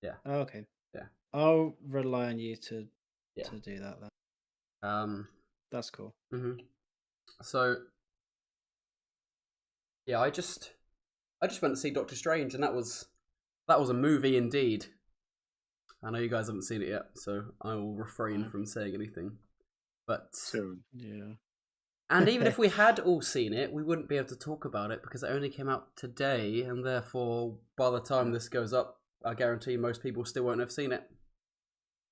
Yeah, Oh, okay. yeah, I'll rely on you to yeah. do that then. Um, That's cool. mhm. So yeah, I just went to see Doctor Strange, and that was a movie indeed. I know you guys haven't seen it yet, so I will refrain Right. from saying anything. But Soon. Yeah. and even if we had all seen it, we wouldn't be able to talk about it because it only came out today, and therefore, by the time this goes up, I guarantee most people still won't have seen it.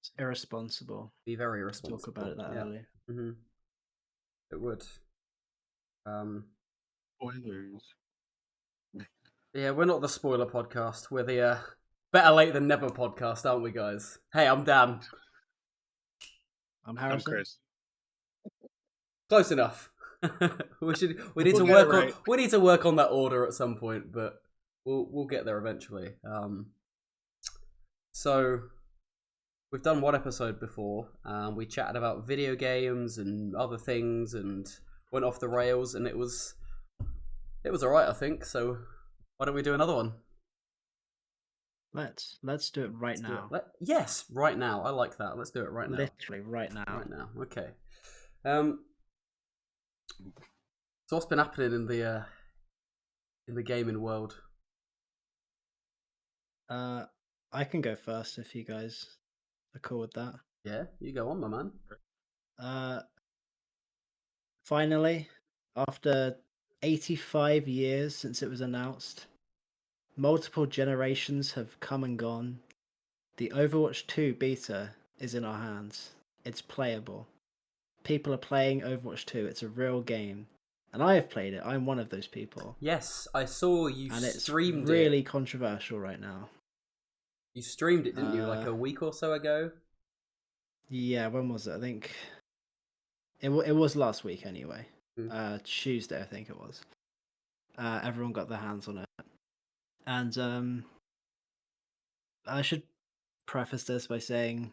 It's irresponsible Be very to talk about irresponsible. it that Yeah, early. it would. Um, Spoilers. yeah, we're not the spoiler podcast. We're the better late than never podcast, aren't we, guys? Hey, I'm Dan. I'm I'm Harrison. Chris. Close enough. We need We'll to get work it right. on that order at some point, but we'll get there eventually. So we've done one episode before. We chatted about video games and other things, and went off the rails, and it was alright, I think. So why don't we do another one? Let's do it right now. Yes, right now. I like that. Let's do it right now. Literally right now. Right now. Okay. So what's been happening in the gaming world? I can go first if you guys are cool with that. Yeah, you go on, my man. Finally, after 85 years since it was announced, multiple generations have come and gone. The Overwatch 2 beta is in our hands. It's playable. People are playing Overwatch 2. It's a real game. And I have played it. I'm one of those people. Yes, I saw you And it's streamed really it. controversial right now. You streamed it, didn't you, like a week or so ago? Yeah, when was it? I think it was last week anyway. Tuesday, I think it was. Everyone got their hands on it. And I should preface this by saying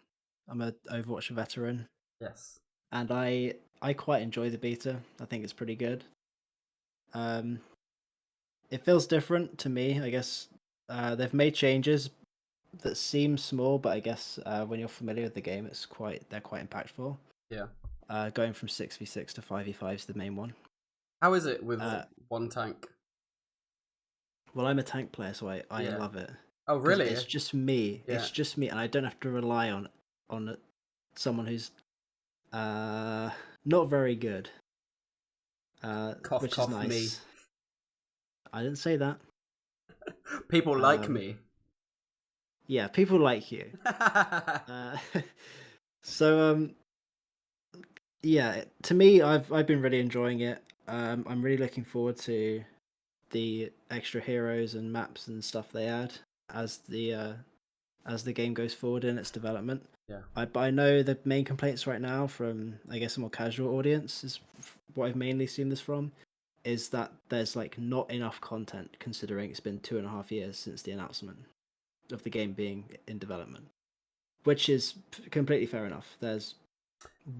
I'm an Overwatch veteran. Yes. And I quite enjoy the beta. I think it's pretty good. It feels different to me. I guess they've made changes that seem small, but I guess when you're familiar with the game, they're quite impactful. Yeah. Going from 6v6 to 5v5 is the main one. How is it with one tank? Well, I'm a tank player, so I Yeah. love it. Oh, really? It's just me. Yeah. It's just me, and I don't have to rely on someone who's not very good. Cough, which cough, is nice. me. I didn't say that. People like me. Yeah, people like you. So yeah, to me, I've been really enjoying it. I'm really looking forward to the extra heroes and maps and stuff they add as the game goes forward in its development. Yeah. But I know the main complaints right now from, I guess, a more casual audience, is what I've mainly seen this from, is that there's like not enough content, considering it's been 2.5 years since the announcement of the game being in development, which is completely fair enough. There's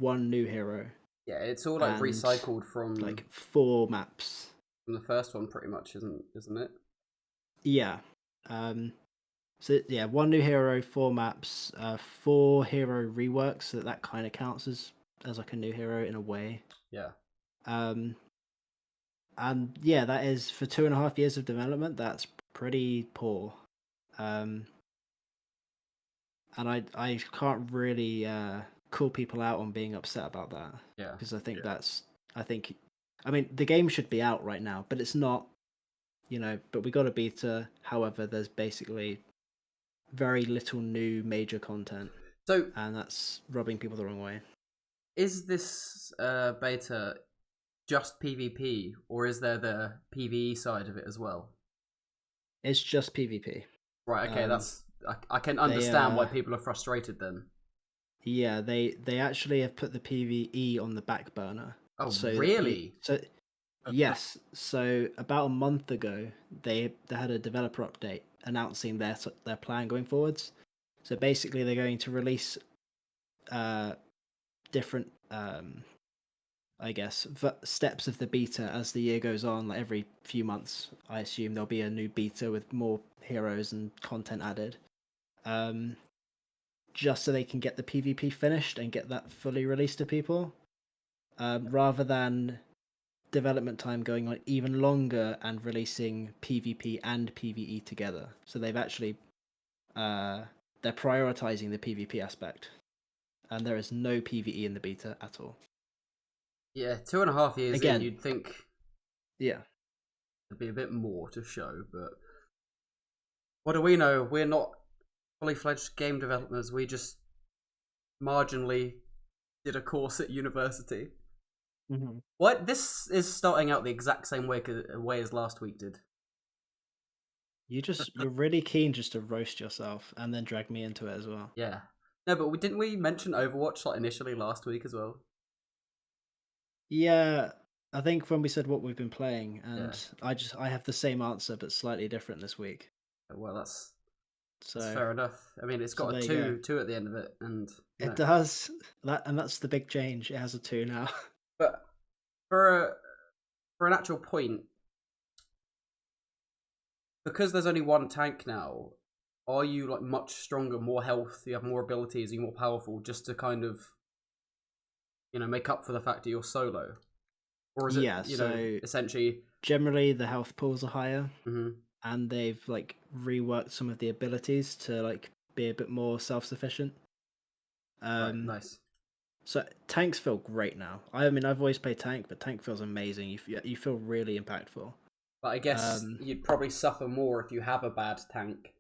one new hero. Yeah, it's all like recycled from like 4 maps from the first one, pretty much, isn't it? Yeah. So yeah, 1 new hero, 4 maps, 4 hero reworks. So that kind of counts as like a new hero in a way. Yeah. And yeah, that is for 2.5 years of development. That's pretty poor. And I can't really call people out on being upset about that. Yeah. Because I think I mean, the game should be out right now, but it's not. But we got a beta. However, there's basically very little new major content. So, and that's rubbing people the wrong way. Is this beta just PvP, or is there the PvE side of it as well? It's just PvP. Right. Okay. I can understand why people are frustrated then. Yeah, they actually have put the PvE on the back burner. Oh, really? Yes. So about a month ago, they had a developer update announcing their plan going forwards. So basically, they're going to release different, I guess, steps of the beta as the year goes on. Like every few months, I assume there'll be a new beta with more heroes and content added. just so they can get the PvP finished and get that fully released to people, rather than development time going on even longer and releasing PvP and PvE together. So they've actually they're prioritizing the PvP aspect, and there is no PvE in the beta at all. Yeah, 2.5 years Again, in, you'd think yeah, there'd be a bit more to show, but what do we know? We're not fully fledged game developers. We just marginally did a course at university. mm-hmm. What? This is starting out the exact same way as last week did. You're really keen just to roast yourself and then drag me into it as well. Yeah. No, but didn't we mention Overwatch like initially last week as well? Yeah, I think when we said what we've been playing, and Yeah. I have the same answer but slightly different this week. Well, that's So fair enough. I mean, it's got a there you two at the end of it, and it does that's the big change. It has a 2 now. But for an actual point, because there's only one tank now, are you like much stronger, more health, you have more abilities, you're more powerful, just to kind of, make up for the fact that you're solo? Or is it, Yeah, so essentially... generally the health pools are higher, Mhm. and they've like reworked some of the abilities to like be a bit more self-sufficient. Right, nice. So tanks feel great now. I mean, I've always played tank, but tank feels amazing. You feel really impactful. But I guess you'd probably suffer more if you have a bad tank.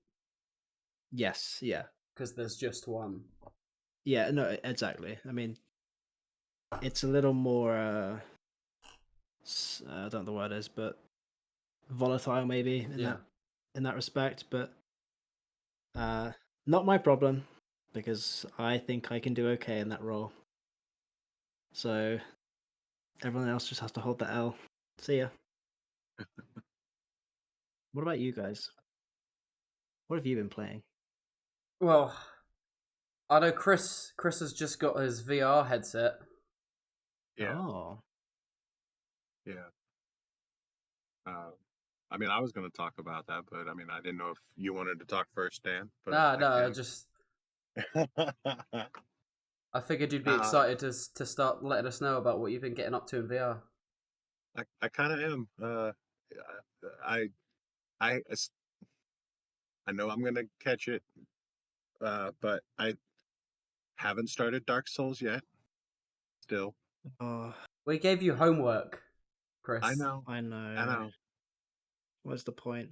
Yes, yeah. Because there's just one. Yeah, no, exactly. I mean, it's a little more, I don't know what the word is, but volatile maybe in that respect. But not my problem, because I think I can do okay in that role. So everyone else just has to hold the L. See ya. What about you guys? What have you been playing? Well, I know Chris has just got his VR headset. Yeah. Oh. Yeah. I mean, I was going to talk about that, but I mean, I didn't know if you wanted to talk first, Dan. But I just... I figured you'd be excited to start letting us know about what you've been getting up to in VR. I kind of am. I know I'm gonna catch it, but I haven't started Dark Souls yet. Still, Oh, We gave you homework, Chris. I know. I know. What's the point?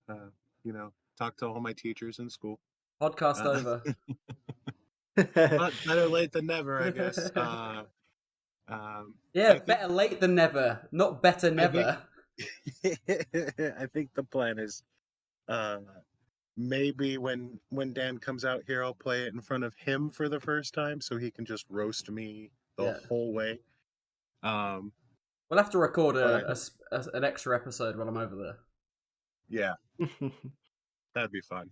Talk to all my teachers in school. Podcast over. But better late than never, I guess. Yeah, better late than never, not better never. I think the plan is maybe when Dan comes out here, I'll play it in front of him for the first time, so he can just roast me the whole way. We'll have to record an extra episode while I'm over there. Yeah, that'd be fun.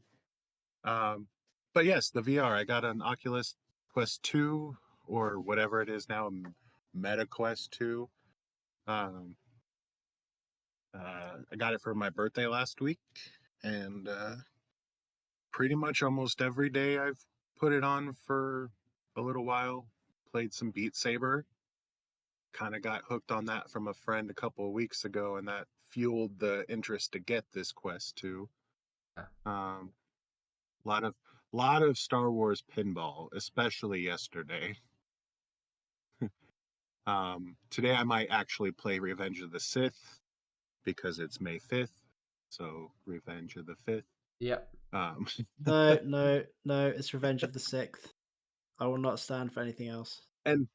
But yes, the VR. I got an Oculus Quest 2 or whatever it is now, Meta Quest 2. I got it for my birthday last week, and pretty much almost every day I've put it on for a little while. Played some Beat Saber. Kind of got hooked on that from a friend a couple of weeks ago, and that fueled the interest to get this Quest 2. Lot of Star Wars pinball, especially yesterday. Today I might actually play Revenge of the Sith because it's May 5th, so Revenge of the 5th. Yep. No, it's Revenge of the 6th. I will not stand for anything else. And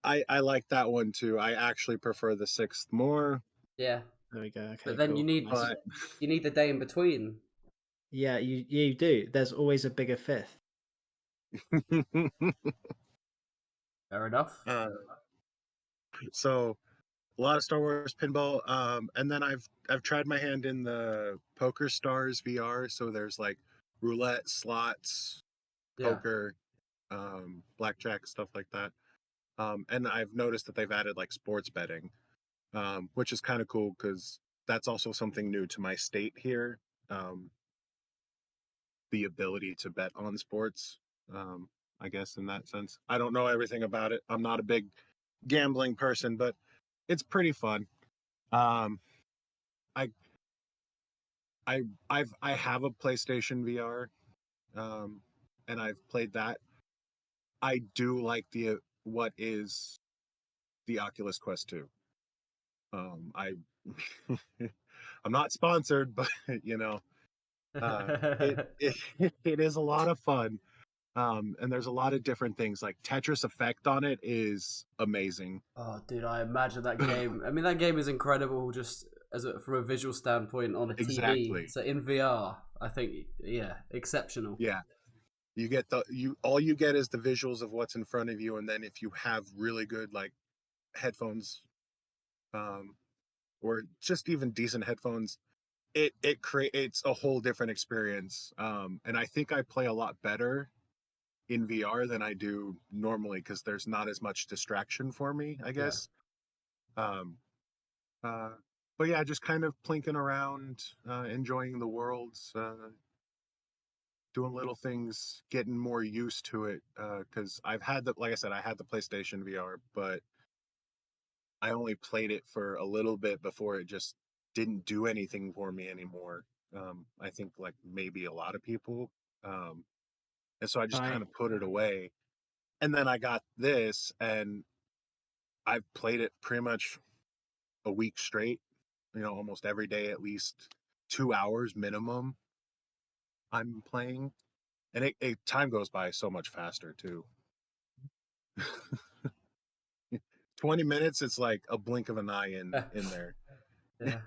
I like that one too. I actually prefer the 6th more. Yeah. There we go. Okay, but then cool. you need the day in between. Yeah, you do. There's always a bigger 5th. Fair enough. So a lot of Star Wars pinball, and then I've tried my hand in the Poker Stars VR. So there's like roulette, slots, poker, blackjack, stuff like that. And I've noticed that they've added like sports betting, which is kind of cool because that's also something new to my state here. the ability to bet on sports. I guess in that sense, I don't know everything about it. I'm not a big gambling person, but it's pretty fun. Um, I I have a PlayStation VR, and I've played that. I do like what is the Oculus Quest 2. I I'm not sponsored, but you know, it it is a lot of fun. And there's a lot of different things, like Tetris Effect on it is amazing. Oh, dude, I imagine that game. I mean, that game is incredible just from a visual standpoint on a TV. Exactly. So in VR, I think, yeah, exceptional. Yeah. You get all you get is the visuals of what's in front of you, and then if you have really good like headphones, or just even decent headphones, it creates a whole different experience. And I think I play a lot better in VR than I do normally because there's not as much distraction for me, I guess. Um, uh, but yeah, just kind of plinking around, enjoying the worlds, doing little things, getting more used to it. Because like I said, I had the PlayStation VR, but I only played it for a little bit before it just didn't do anything for me anymore. I think like maybe a lot of people. And so I just kind of put it away. And then I got this, and I've played it pretty much a week straight, almost every day, at least 2 hours minimum I'm playing. And time goes by so much faster too. 20 minutes, it's like a blink of an eye in there. Yeah.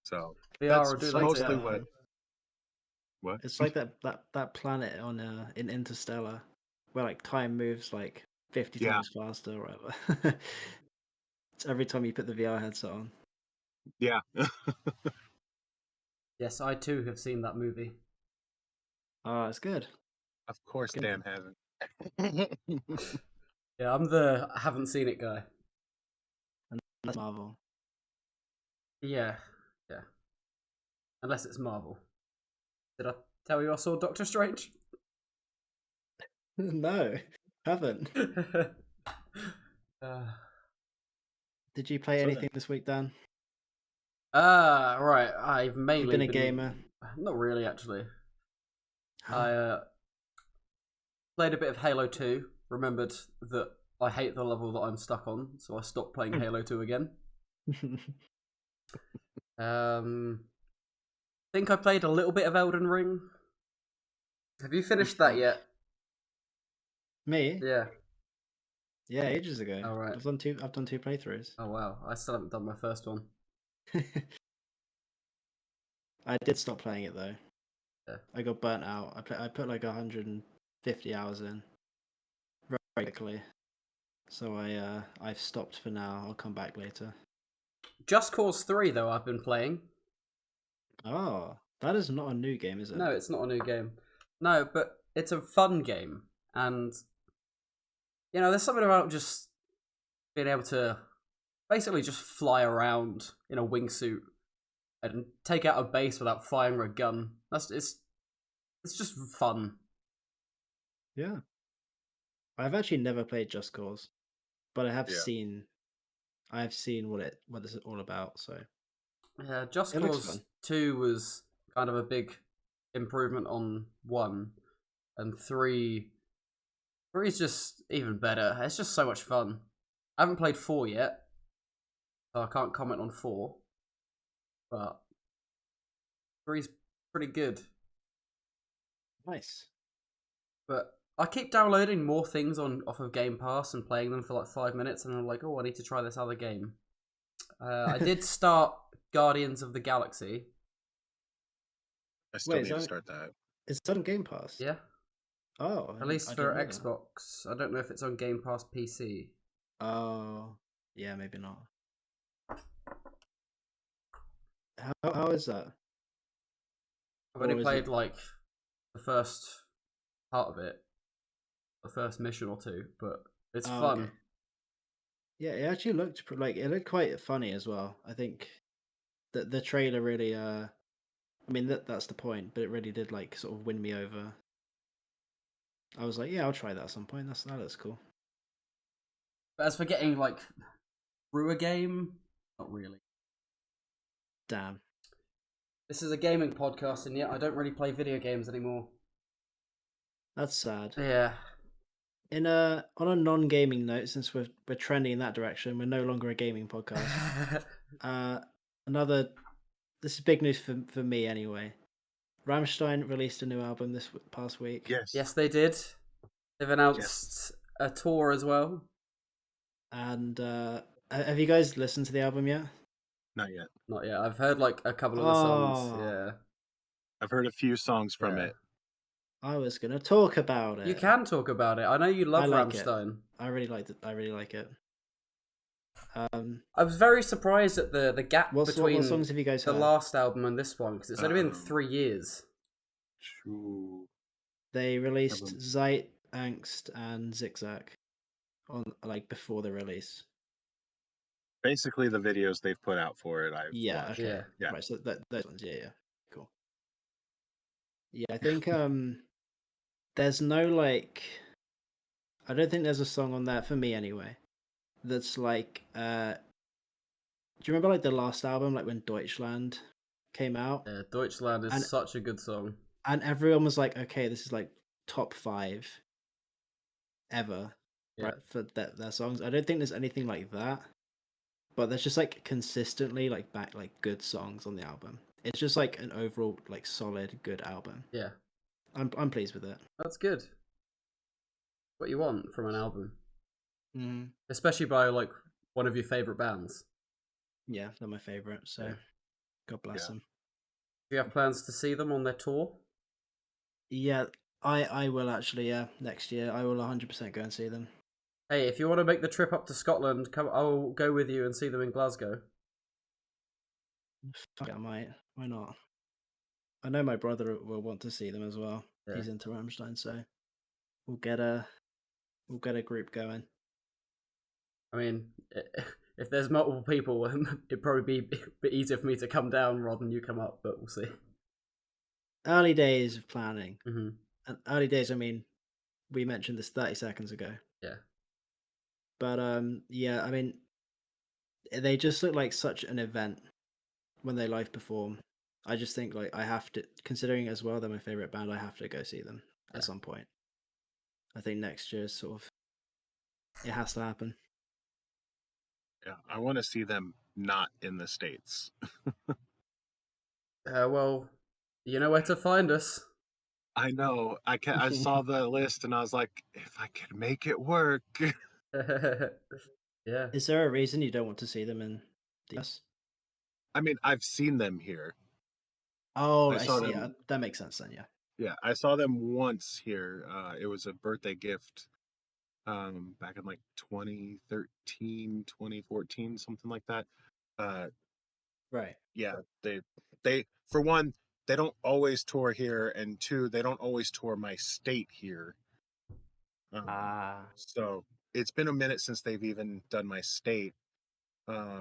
So VR that's like mostly what? It's like that planet on in Interstellar, where like time moves like 50 times faster or whatever. It's every time you put the VR headset on. Yeah. Yes, I too have seen that movie. Oh, it's good. Of course, Good. Dan hasn't. Yeah, I'm the haven't seen it guy. And that's Marvel. Yeah. Unless it's Marvel. Did I tell you I saw Doctor Strange? No, haven't. Did you play anything this week, Dan? Right. I've mainly been a gamer? Not really, actually. I played a bit of Halo 2. Remembered that I hate the level that I'm stuck on, so I stopped playing Halo 2 again. Think I played a little bit of Elden Ring. Have you finished that yet? Me? Yeah. Yeah, ages ago. All right. I've done two playthroughs. Oh wow, I still haven't done my first one. I did stop playing it though. Yeah. I got burnt out. I put like 150 hours in very quickly. So I've stopped for now. I'll come back later. Just Cause 3 though I've been playing. Oh, that is not a new game, is it? No, it's not a new game. No, but it's a fun game, and there's something about just being able to basically just fly around in a wingsuit and take out a base without firing a gun. It's just fun. Yeah. I've actually never played Just Cause, but I have seen what it's all about, so yeah, Just Cause 2 was kind of a big improvement on 1, and 3 is just even better. It's just so much fun. I haven't played 4 yet, so I can't comment on 4, but 3's pretty good. Nice. But I keep downloading more things off of Game Pass and playing them for like 5 minutes, and I'm like, oh, I need to try this other game. I did start Guardians of the Galaxy. I still need to start that. Is that on Game Pass? Yeah. Oh. Released for Xbox. I don't know if it's on Game Pass PC. Oh. Yeah, maybe not. How is that? I've only played like the first part of it, the first mission or two, but it's fun. Okay. Yeah, it actually looked it looked quite funny as well. I think that the trailer really I mean, that's the point, but it really did like sort of win me over. I was like, yeah, I'll try that at some point. That looks cool. But as for getting like through a game, not really. Damn. This is a gaming podcast, and yet I don't really play video games anymore. That's sad. Yeah. On a non-gaming note, since we're trending in that direction, we're no longer a gaming podcast. This is big news for me anyway. Rammstein released a new album this past week. Yes, they did. They've announced a tour as well. And have you guys listened to the album yet? Not yet. Not yet. I've heard like a couple of the songs. Yeah. I've heard a few songs from it. I was gonna talk about it. You can talk about it. I know you love Rammstein. I really liked it. I really like it. I was very surprised at the gap between what songs have you guys heard? the last album and this one, because it's only been 3 years. True. They released Zeit, Angst, and Zigzag on like before the release. Basically, the videos they've put out for it, I've watched. Okay. Yeah. Right, so those ones, yeah, cool. Yeah, I think there's no like, I don't think there's a song on there for me anyway. That's like, do you remember like the last album, like when Deutschland came out? Yeah, Deutschland is such a good song. And everyone was like, okay, this is like top 5 ever, right, for their songs. I don't think there's anything like that, but there's just like consistently like good songs on the album. It's just like an overall like solid good album. Yeah, I'm pleased with it. That's good. What you want from an album, Mm. especially by like one of your favorite bands. Yeah, they're my favorite. So, God bless them. Do you have plans to see them on their tour? Yeah, I will actually. Yeah, next year I will 100% go and see them. Hey, if you want to make the trip up to Scotland, come. I'll go with you and see them in Glasgow. Fuck, I might. Why not? I know my brother will want to see them as well. Yeah. He's into Rammstein, so we'll get a group going. I mean, if there's multiple people, it'd probably be a bit easier for me to come down rather than you come up, but we'll see. Early days of planning. Mm-hmm. And early days, I mean, we mentioned this 30 seconds ago. Yeah. But yeah, I mean, they just look like such an event when they live perform. I just think like I have to, considering as well they're my favorite band, I have to go see them at some point. I think next year is sort of, it has to happen. Yeah, I want to see them not in the States. Well, you know where to find us. I know. I saw the list and I was like, if I could make it work. Yeah. Is there a reason you don't want to see them in the US? I mean, I've seen them here. Oh, I saw see. them. That makes sense then, yeah. Yeah, I saw them once here. It was a birthday gift back in like 2013, 2014, something like that. Right. Yeah, they for one, they don't always tour here, and two, they don't always tour my state here. So it's been a minute since they've even done my state. I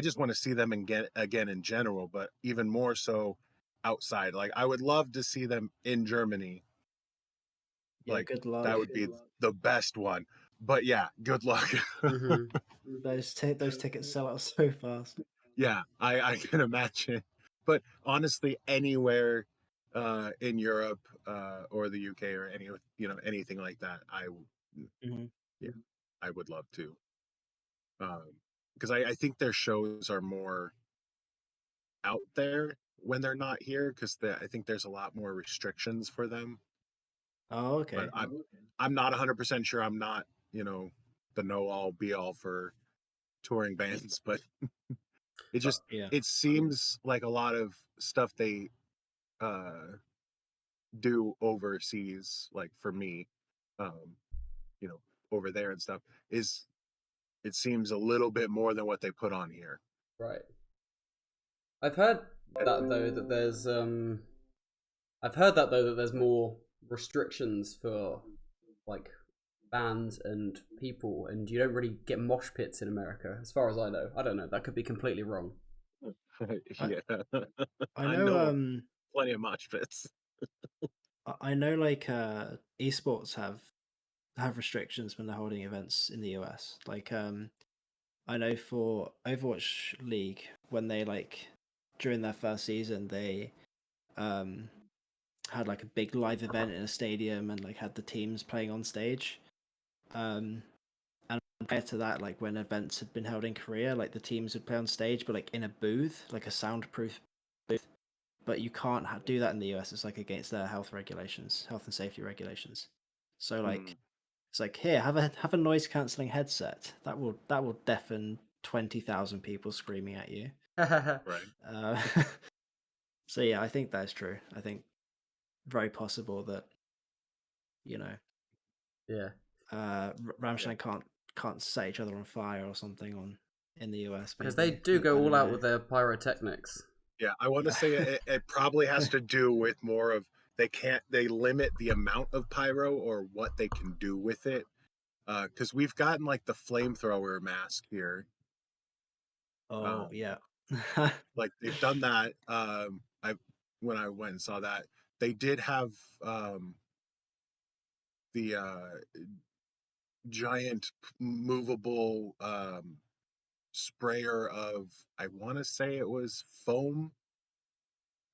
just want to see them again in general, but even more so outside. Like I would love to see them in Germany. Yeah, like good luck. that would be the best one. But yeah, good luck. Mm-hmm. Those tickets sell out so fast. Yeah, I can imagine. But honestly, anywhere in Europe or the UK or anything like that, I would love to. Because I think their shows are more out there when they're not here, because I think there's a lot more restrictions for them. Oh, okay. But I'm not 100% sure. I'm not, the know-all be-all for touring bands, but it just it seems like a lot of stuff they do overseas, like for me, over there and stuff, it seems a little bit more than what they put on here. Right. I've heard that though that there's more restrictions for like bands and people, and you don't really get mosh pits in America, as far as I know. I don't know. That could be completely wrong. Yeah. I I know. know plenty of mosh pits. I know. Like, esports have restrictions when they're holding events in the US. Like, I know for Overwatch League, when they during their first season, they um had like a big live event in a stadium and like had the teams playing on stage. And prior to that, like when events had been held in Korea, like the teams would play on stage, but like in a booth, like a soundproof booth. But you can't do that in the US. It's like against their health regulations, health and safety regulations. So like it's like, here, have a noise cancelling headset. That will deafen 20,000 people screaming at you. Right. Uh, so yeah, I think that's true. I think very possible that Yeah. Rammstein can't set each other on fire or something in the US. Because they Maybe. do I go all don't out know. with their pyrotechnics. Yeah, I want to say it probably has to do with more of they limit the amount of pyro or what they can do with it. Because we've gotten like the flamethrower mask here. Oh Um, yeah. like they've done that. When I went and saw that, they did have the giant movable sprayer of, I want to say it was foam.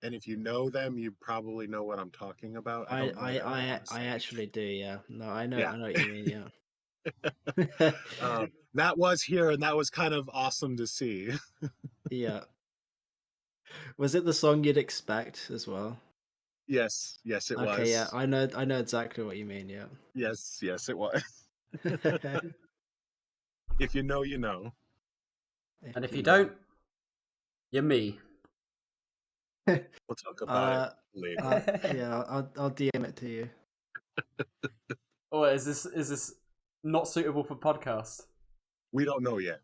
And if you know them, you probably know what I'm talking about. I I don't know I their I names. I actually do. Yeah. No, I know. Yeah. I know what you mean. Yeah. That was here, and that was kind of awesome to see. Yeah. Was it the song you'd expect as well? Yes, yes, it Okay. Yeah. was. I know exactly what you mean. Yeah. Yes, yes, it was. If you know, you know. And if you you know. don't, you're me. We'll talk about it later. Yeah. I'll DM it to you. Or is this not suitable for podcast? We don't know yet.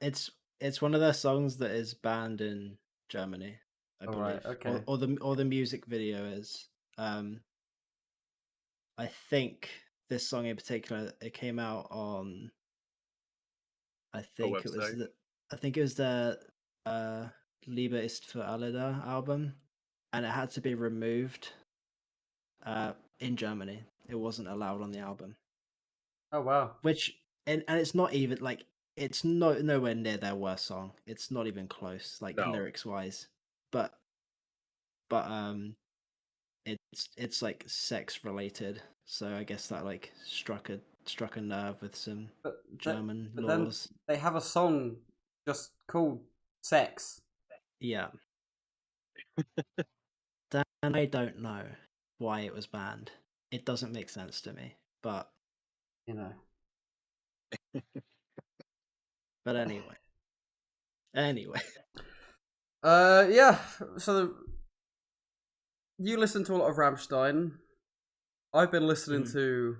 It's one of their songs that is banned in Germany, I All believe. right, okay. Or the music video is. I think this song in particular, it came out on. I A think it was website. the Liebe ist für alle da album, and it had to be removed in Germany. It wasn't allowed on the album. Oh wow. Which and it's not even like it's nowhere near their worst song. It's not even close, like No. lyrics wise. But it's like sex related. So I guess that like struck a nerve with some German But then laws. they have a song just called "Sex." Yeah. And I don't know why it was banned. It doesn't make sense to me. But You know. anyway. Yeah. So you listen to a lot of Rammstein. I've been listening Mhm. to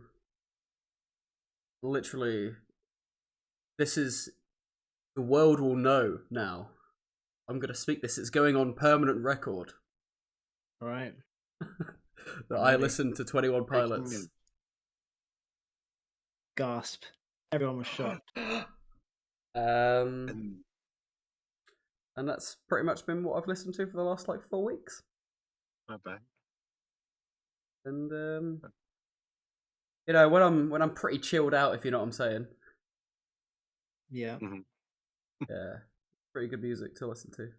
literally. This is the world will know now. I'm gonna speak this. It's going on permanent record All right. that I'm I ready. listened to 21 Breaking Pilots. news. Gasp. Everyone was shocked. And And that's pretty much been what I've listened to for the last like 4 weeks. not bad. And you know, when I'm pretty chilled out, if you know what I'm saying. Yeah. Yeah, pretty good music to listen to.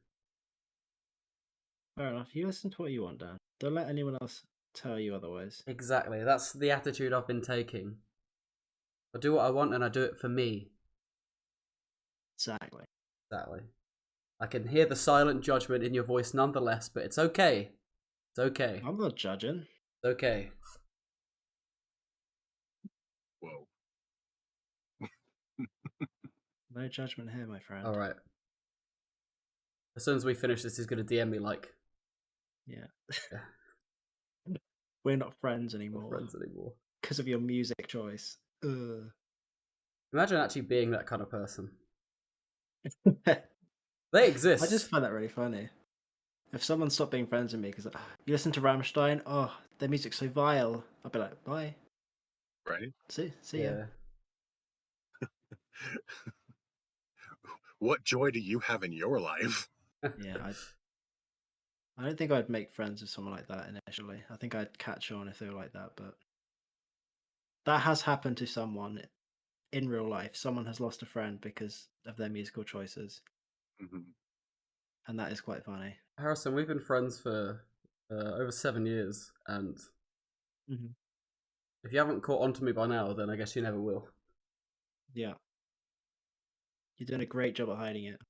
Fair enough. You listen to what you want, Dan. Don't let anyone else tell you otherwise. Exactly, that's the attitude I've been taking. I do what I want, and I do it for me. Exactly. Exactly. I can hear the silent judgment in your voice nonetheless, but it's okay. It's okay. I'm not judging. It's okay. Whoa. No judgment here, my friend. All right. As soon as we finish this, he's gonna DM me like, Yeah. yeah, We're not friends we're anymore. friends anymore. Because of your music choice. Ugh. Imagine actually being that kind of person. They exist. I just find that really funny. If someone stopped being friends with me because you listen to Rammstein, oh, their music's so vile, I'd be like, bye. Right? See ya. Yeah. what joy do you have in your life? Yeah, I don't think I'd make friends with someone like that initially. I think I'd catch on if they were like that, but that has happened to someone in real life. Someone has lost a friend because of their musical choices, Mhm. and that is quite funny. Harrison, we've been friends for over 7 years, and Hmm. if you haven't caught on to me by now, then I guess you never will. Yeah, you're doing a great job at hiding it.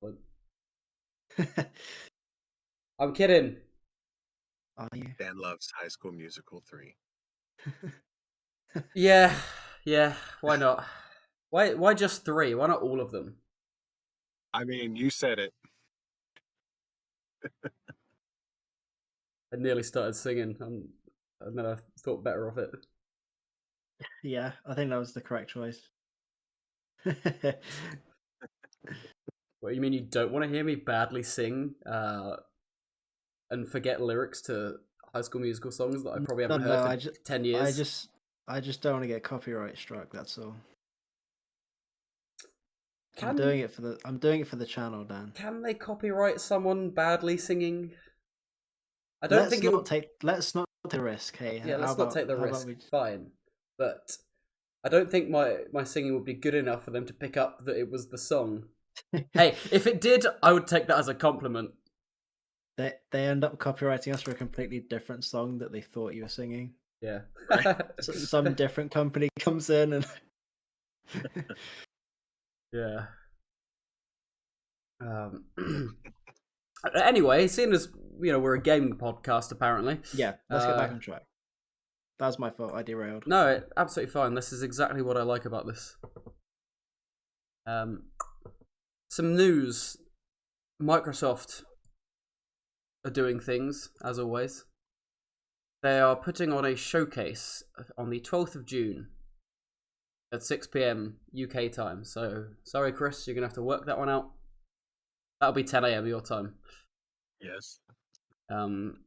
But I'm kidding. Are you? Dan loves High School Musical 3. Yeah, why not? Why just 3? Why not all of them? I mean, you said it. I nearly started singing, and then I thought better of it. Yeah, I think that was the correct choice. What, you mean you don't want to hear me badly sing and forget lyrics to High School Musical songs that I probably haven't heard for 10 years? I just don't want to get copyright struck. That's all. Can I'm doing it for the channel, Dan. Can they copyright someone badly singing? I don't think it would. Let's not take a risk. Hey, Yeah, let's not take the risk. we? Fine, but I don't think my singing would be good enough for them to pick up that it was the song. Hey, if it did, I would take that as a compliment. They end up copyrighting us for a completely different song that they thought you were singing. Yeah. So some different company comes in and Yeah. Anyway, seeing as we're a gaming podcast, apparently. yeah, let's get back on track. That was my fault. I derailed. No, absolutely fine. This is exactly what I like about this. Some news. Microsoft are doing things, as always. They are putting on a showcase on the 12th of June at 6 PM UK time. So, sorry, Chris, you're going to have to work that one out. That'll be 10 AM your time. Yes. And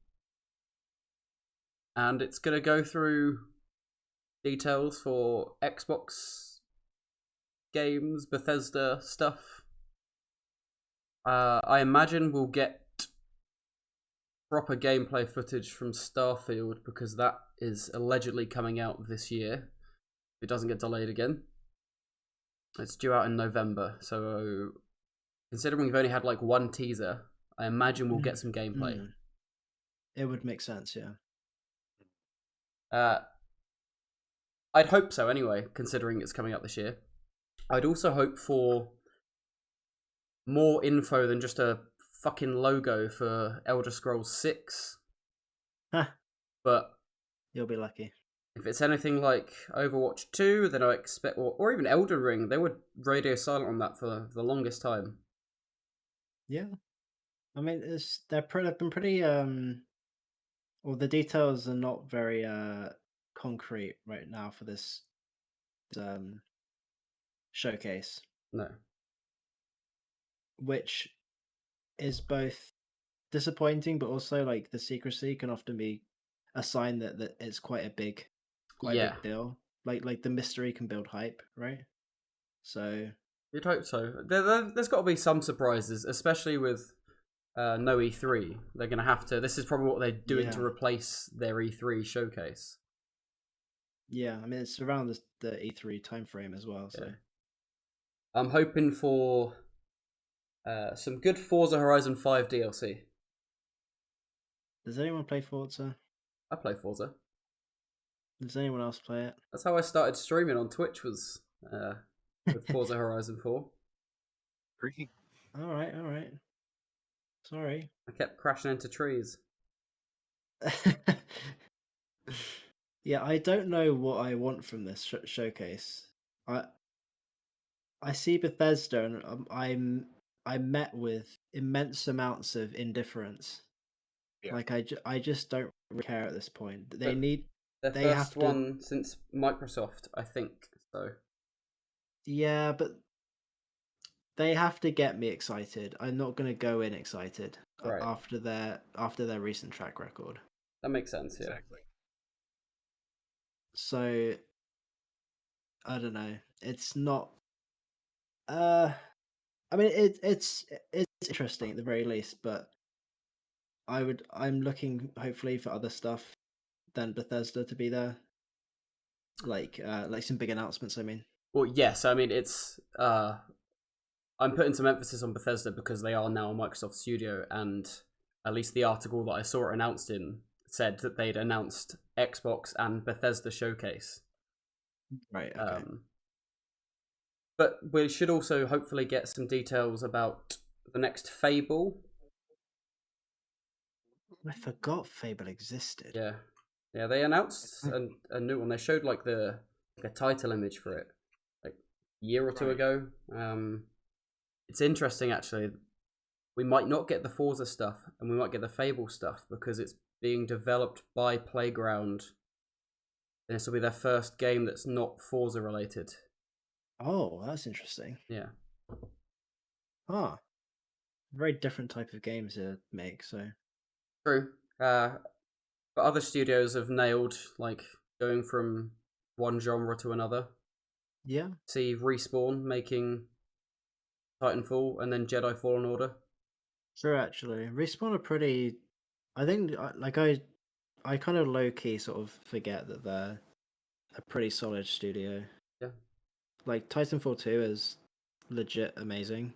it's going to go through details for Xbox games, Bethesda stuff. I imagine we'll get proper gameplay footage from Starfield because that is allegedly coming out this year. If it doesn't get delayed again. It's due out in November, so considering we've only had like one teaser, I imagine we'll get some gameplay. It would make sense, yeah. I'd hope so anyway, considering it's coming out this year. I'd also hope for more info than just a fucking logo for Elder Scrolls 6. Huh. But you'll be lucky. If it's anything like Overwatch 2, then I expect, or even Elden Ring, they were radio silent on that for the longest time. Yeah, I mean, they've been pretty. Well, the details are not very concrete right now for this showcase. No. Which is both disappointing, but also like the secrecy can often be a sign that it's quite a big deal. Like the mystery can build hype, right? So you'd hope so. There's got to be some surprises, especially with no E3. They're going to have to. This is probably what they're doing to replace their E3 showcase. Yeah, I mean it's around the E3 timeframe as well. So I'm hoping for some good Forza Horizon 5 DLC. Does anyone play Forza? I play Forza. Does anyone else play it? That's how I started streaming on Twitch, was with Forza Horizon 4. Freaky. All right. Sorry. I kept crashing into trees. Yeah, I don't know what I want from this showcase. I see Bethesda, and I'm met with immense amounts of indifference. Yeah. Like I just don't really care at this point. They need their they first have to, one since Microsoft, I think. So yeah, but they have to get me excited. I'm not going to go in excited after their recent track record. That makes sense. Yeah. Exactly. So I don't know. It's not. I mean, it's interesting at the very least, but I'm looking hopefully for other stuff than Bethesda to be there, like some big announcements. I mean, Well, yes, I mean it's. I'm putting some emphasis on Bethesda because they are now a Microsoft studio, and at least the article that I saw it announced in said that they'd announced Xbox and Bethesda Showcase. right? Okay. But we should also hopefully get some details about the next Fable. I forgot Fable existed. Yeah, yeah. They announced a new one. They showed like a title image for it, like a year or two ago. It's interesting actually. We might not get the Forza stuff, and we might get the Fable stuff because it's being developed by Playground. And this will be their first game that's not Forza related. Oh, that's interesting. Yeah. Very different type of games to make. So True. But other studios have nailed like going from one genre to another. yeah, See Respawn making Titanfall and then Jedi Fallen Order. true. Actually, Respawn are pretty. I think I kind of low key sort of forget that they're a pretty solid studio. Yeah. Like Titanfall 2 is legit amazing,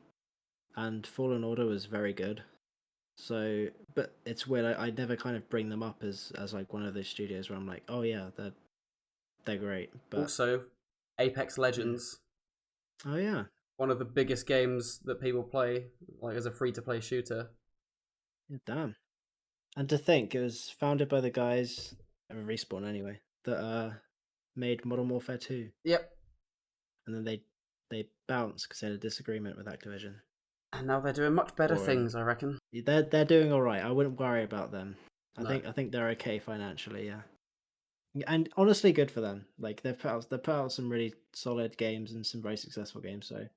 and Fallen Order was very good. So, but it's weird. I never kind of bring them up as like one of those studios where I'm like, oh yeah, they're great. But Also, Apex Legends, oh yeah, one of the biggest games that people play, like as a free to play shooter. yeah, damn. And to think it was founded by the guys of Respawn anyway that made Modern Warfare 2, Yep. and then they bounced because they had a disagreement with Activision. And now they're doing much better Or things, I reckon. they're doing all right. I wouldn't worry about them. No. I think they're okay financially. Yeah. And honestly, good for them. Like they've put out some really solid games and some very successful games. So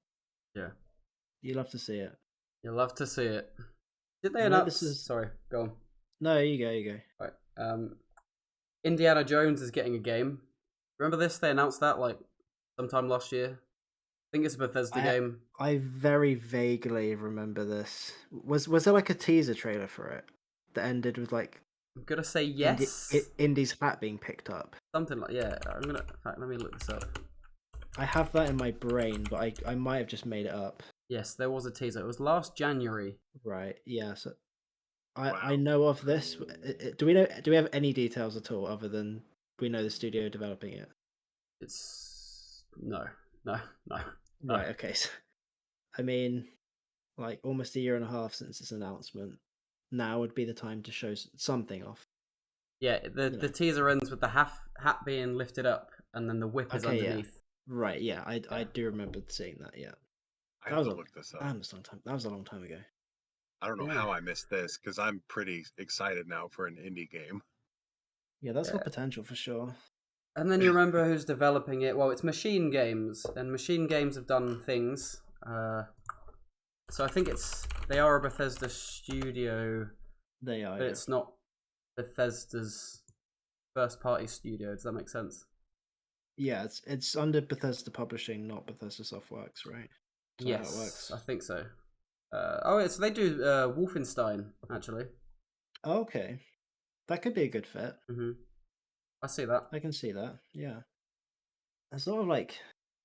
Yeah. you love to see it. You'll love to see it. Did they I know announce? this is Sorry, go on. no. You go. You go. Right. Indiana Jones is getting a game. Remember this? They announced that like sometime last year. I think it's a Bethesda game. I very vaguely remember this. Was there like a teaser trailer for it that ended with like I'm gonna say yes. Indy's hat being picked up? Something like yeah. In fact, let me look this up. I have that in my brain, but I might have just made it up. Yes, there was a teaser. It was last January. Right. Yeah. So Wow. I know of this. Do we have any details at all other than we know the studio developing it? It's no. Right. Okay. So, I mean, like almost a year and a half since its announcement. Now would be the time to show something off. Yeah, the teaser ends with the hat being lifted up, and then the whip is underneath. Yeah. Right. Yeah. I do remember seeing that. Yeah. I have to look this up. That was a long time ago. I don't know how I missed this because I'm pretty excited now for an indie game. Yeah, that's got potential for sure. And then you remember who's developing it? Well, it's Machine Games, and Machine Games have done things. So I think they are a Bethesda studio. They are, but it's not Bethesda's first party studio. Does that make sense? Yeah, it's under Bethesda Publishing, not Bethesda Softworks, right? Yes, how it works. I think so. So they do Wolfenstein actually. Okay, that could be a good fit. I see that. I can see that. Yeah, there's a lot of like,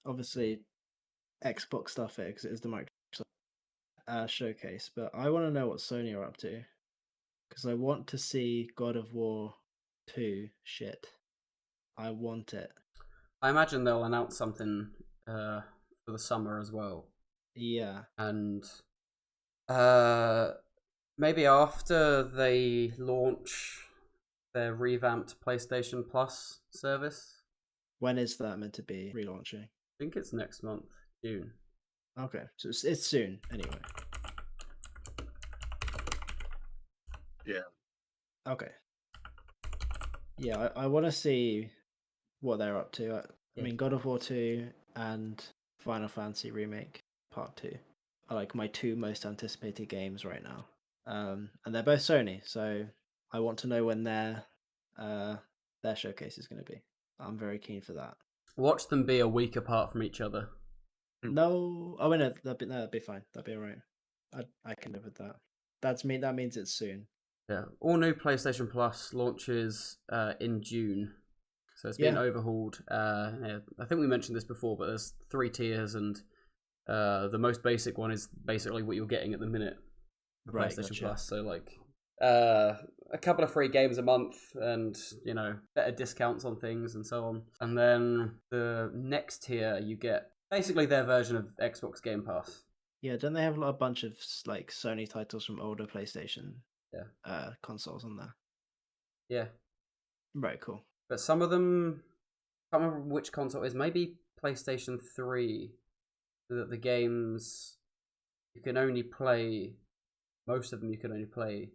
obviously, Xbox stuff here because it is the Microsoft showcase. But I want to know what Sony are up to because I want to see God of War 2 shit. I want it. I imagine they'll announce something for the summer as well. Yeah, and maybe after they launch their revamped PlayStation Plus service. When is that meant to be relaunching? I think it's next month, June. Okay, so it's soon anyway. Yeah. Okay. Yeah, I want to see what they're up to. I mean, God of War 2 and Final Fantasy Remake Part 2 are like my two most anticipated games right now. And they're both Sony, so I want to know when their showcase is going to be. I'm very keen for that. Watch them be a week apart from each other. No, oh, no, that'd be fine. That'd be all right. I can live with that. That means it's soon. Yeah, all new PlayStation Plus launches in June, so it's been Yeah. overhauled. Yeah, I think we mentioned this before, but there's 3 tiers, and the most basic one is basically what you're getting at the minute for Right, PlayStation gotcha. Plus. So like a couple of free games a month, and better discounts on things and so on. And then the next tier, you get basically their version of Xbox Game Pass. Yeah, don't they have a bunch of like Sony titles from older PlayStation consoles on there? Yeah, Right, cool. but some of them, I can't remember which console it is. Maybe PlayStation 3. That the games you can only play, most of them you can only play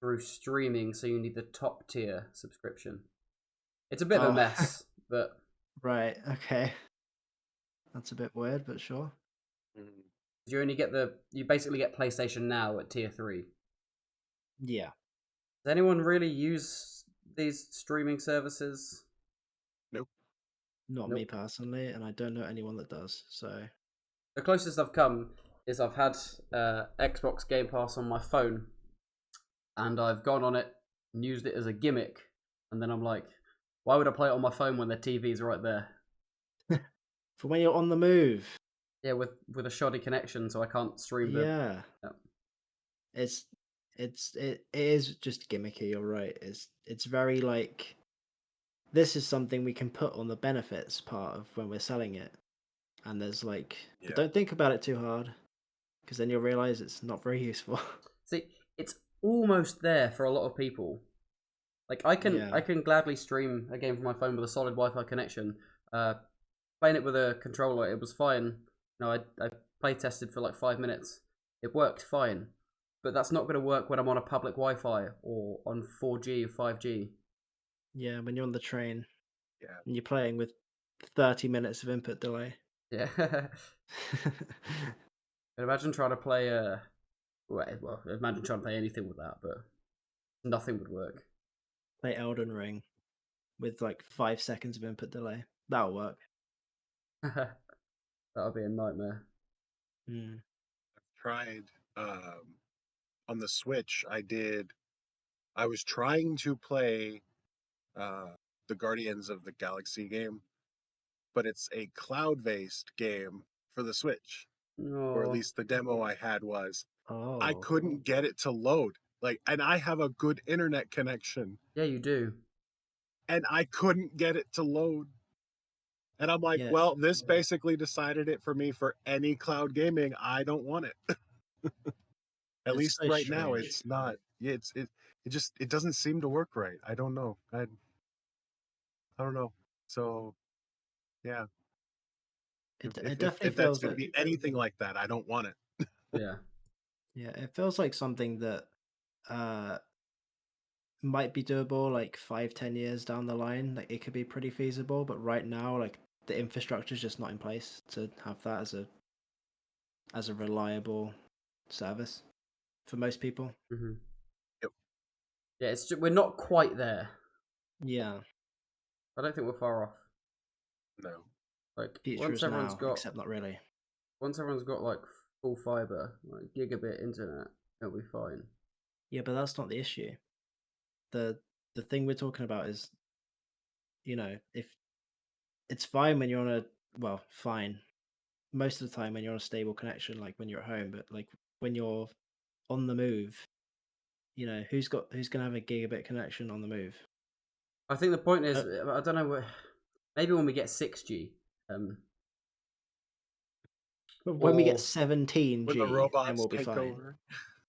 through streaming, so you need the top tier subscription. It's a bit of a mess, but Right, okay. That's a bit weird, but sure. you basically get PlayStation Now at tier 3. Yeah. Does anyone really use these streaming services? Nope. Not me personally, and I don't know anyone that does, so. The closest I've come is I've had Xbox Game Pass on my phone, and I've gone on it and used it as a gimmick, and then I'm like, why would I play it on my phone when the TV's right there? For when you're on the move. Yeah, with a shoddy connection, so I can't stream the. Yeah. It is just gimmicky. You're right. It's very like, this is something we can put on the benefits part of when we're selling it, and there's like, but don't think about it too hard, because then you'll realize it's not very useful. See, it's almost there for a lot of people. Like I can gladly stream a game from my phone with a solid Wi-Fi connection. Playing it with a controller, it was fine. I play tested for like 5 minutes. It worked fine, but that's not going to work when I'm on a public Wi-Fi or on 4G or 5G. Yeah, when you're on the train. Yeah. And you're playing with 30 minutes of input delay. Yeah. Imagine trying to play imagine trying to play anything with that, but nothing would work. Play Elden Ring with like 5 seconds of input delay. That'll work. That would be a nightmare. Mm. I've tried on the Switch. I was trying to play the Guardians of the Galaxy game, but it's a cloud-based game for the Switch. Or at least the demo I had was. Oh. I couldn't get it to load. And I have a good internet connection. Yeah, you do. And I couldn't get it to load. And I'm like, well, this basically decided it for me for any cloud gaming. I don't want it. At least so right now, it's not. Yeah, it doesn't seem to work right. I don't know. I don't know. So, yeah. It definitely if that's going to be anything like that, I don't want it. Yeah. Yeah, it feels like something that might be doable like 5-10 years down the line. Like, it could be pretty feasible, but right now, like, the infrastructure is just not in place to have that as a reliable service for most people. Mm-hmm. Yep. Yeah, we're not quite there. Yeah. I don't think we're far off. No. Like future once is everyone's now, got, except not really. Once everyone's got like full fiber, like gigabit internet, it'll be fine. Yeah, but that's not the issue. The thing we're talking about is, if it's fine when you're on fine most of the time when you're on a stable connection, like when you're at home, but like when you're on the move, who's gonna have a gigabit connection on the move? I think the point is, I don't know, maybe when we get 6G. When we get 17G, when the robots then we'll be fine. over.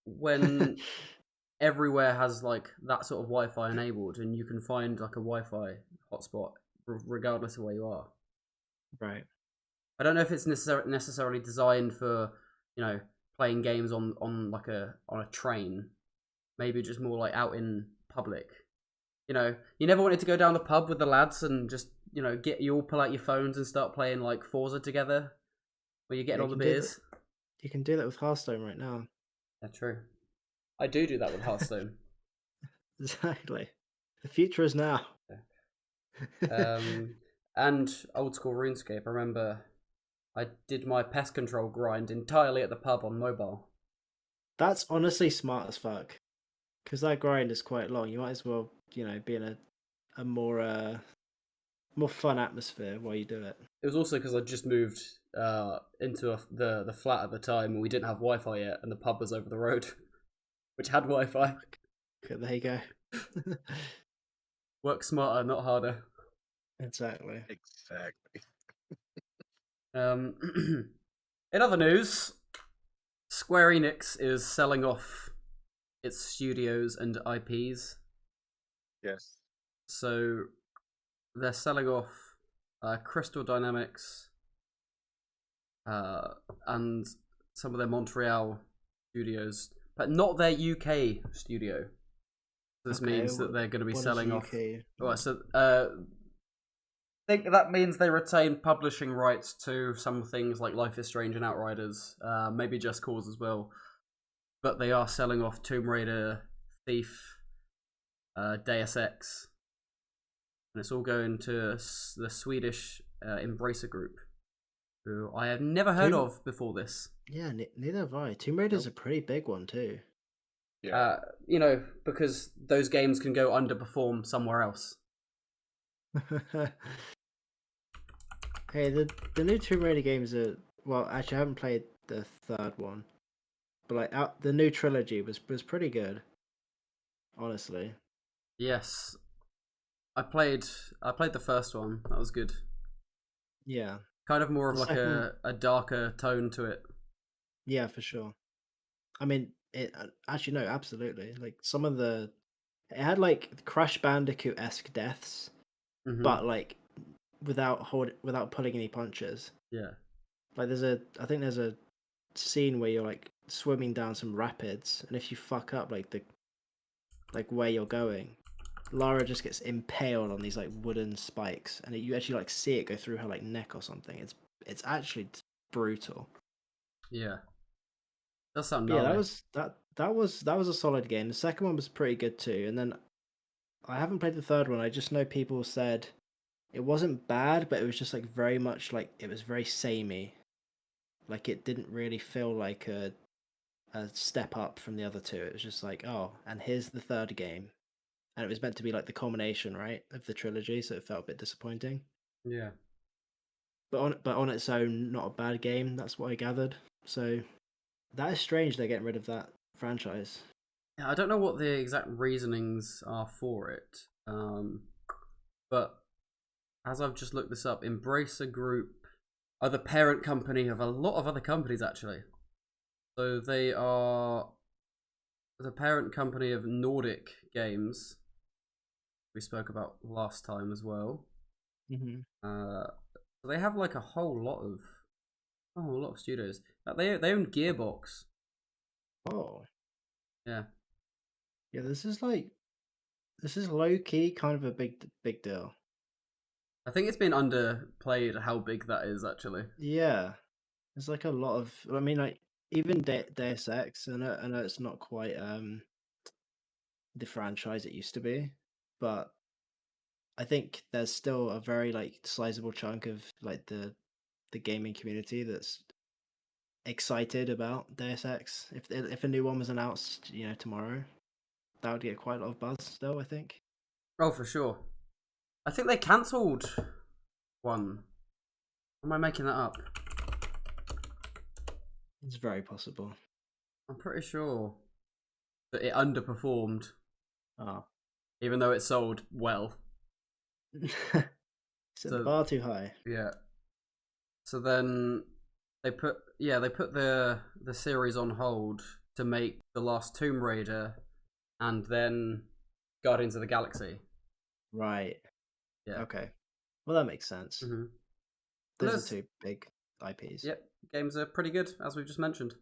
When everywhere has like that sort of Wi-Fi enabled, and you can find like a Wi-Fi hotspot regardless of where you are. Right. I don't know if it's necessarily designed for playing games on a train. Maybe just more like out in public. You never wanted to go down the pub with the lads and just you all pull out your phones and start playing like Forza together, where you're getting all the beers. You can do that with Hearthstone right now. That's true. I do that with Hearthstone. Exactly. The future is now. And old school RuneScape. I remember I did my pest control grind entirely at the pub on mobile. That's honestly smart as fuck. Because that grind is quite long. You might as well, be in a more fun atmosphere while you do it. It was also because I just moved into the flat at the time, and we didn't have Wi-Fi yet, and the pub was over the road, which had Wi-Fi. Okay, there you go. Work smarter, not harder. Exactly. Exactly. In other news, Square Enix is selling off its studios and IPs. Yes. So they're selling off Crystal Dynamics and some of their Montreal studios, but not their UK studio. This means that they're going to be selling off. Right, so I think that means they retain publishing rights to some things like Life is Strange and Outriders, maybe Just Cause as well. But they are selling off Tomb Raider, Thief, Deus Ex, and it's all going to the Swedish Embracer Group, who I have never heard of before this. Yeah, neither have I. Tomb Raider's a pretty big one too. Yeah. Because those games can go underperform somewhere else. Hey, the new Tomb Raider games are, well, actually I haven't played the third one, but like the new trilogy was pretty good, honestly. Yes, I played the first one. That was good. Yeah, kind of more of The like second- a darker tone to it. yeah, for sure. I mean, it actually no, absolutely. Like it had like Crash Bandicoot-esque deaths, but like without pulling any punches. Yeah. Like I think there's a scene where you're like swimming down some rapids, and if you fuck up like where you're going, Lara just gets impaled on these like wooden spikes, and you actually like see it go through her like neck or something. It's actually brutal. Yeah. That sounds Yeah, nice. that was a solid game. The second one was pretty good too, and then I haven't played the third one. I just know people said it wasn't bad, but it was just like very much like it was very samey. Like it didn't really feel like a step up from the other two. It was just like, oh, and here's the third game. And it was meant to be like the culmination, right, of the trilogy, so it felt a bit disappointing. Yeah. But on its own, not a bad game. That's what I gathered. So that is strange they're getting rid of that franchise. Yeah, I don't know what the exact reasonings are for it. But as I've just looked this up, Embracer Group are the parent company of a lot of other companies, actually. So they are the parent company of Nordic Games, we spoke about last time as well. Mm-hmm. So they have like a whole lot of studios. They own Gearbox. Oh. Yeah. Yeah, this is low key kind of a big deal. I think it's been underplayed how big that is, actually. Yeah. There's like a lot of, I mean, like even Deus Ex, I know it's not quite the franchise it used to be, but I think there's still a very like sizable chunk of like the gaming community that's excited about Deus Ex. If a new one was announced, tomorrow, that would get quite a lot of buzz still, I think. Oh, for sure. I think they cancelled one. Am I making that up? It's very possible. I'm pretty sure that it underperformed, Oh. even though it sold well. Set the bar too high. Yeah. So then they put the series on hold to make the last Tomb Raider and then Guardians of the Galaxy. Right. Yeah. Okay. Well, that makes sense. Mm-hmm. Those are two big IPs. Yep. Games are pretty good, as we've just mentioned.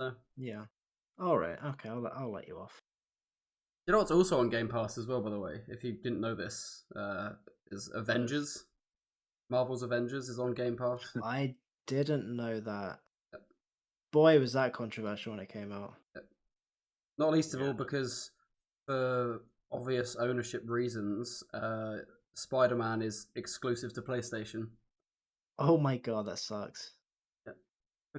So. Yeah. All right. Okay. I'll let you off. You know what's also on Game Pass as well, by the way, if you didn't know this, is Avengers. Marvel's Avengers is on Game Pass. I didn't know that. Yep. Boy, was that controversial when it came out. Yep. Not least of all because, for obvious ownership reasons, Spider-Man is exclusive to PlayStation. Oh my god, that sucks.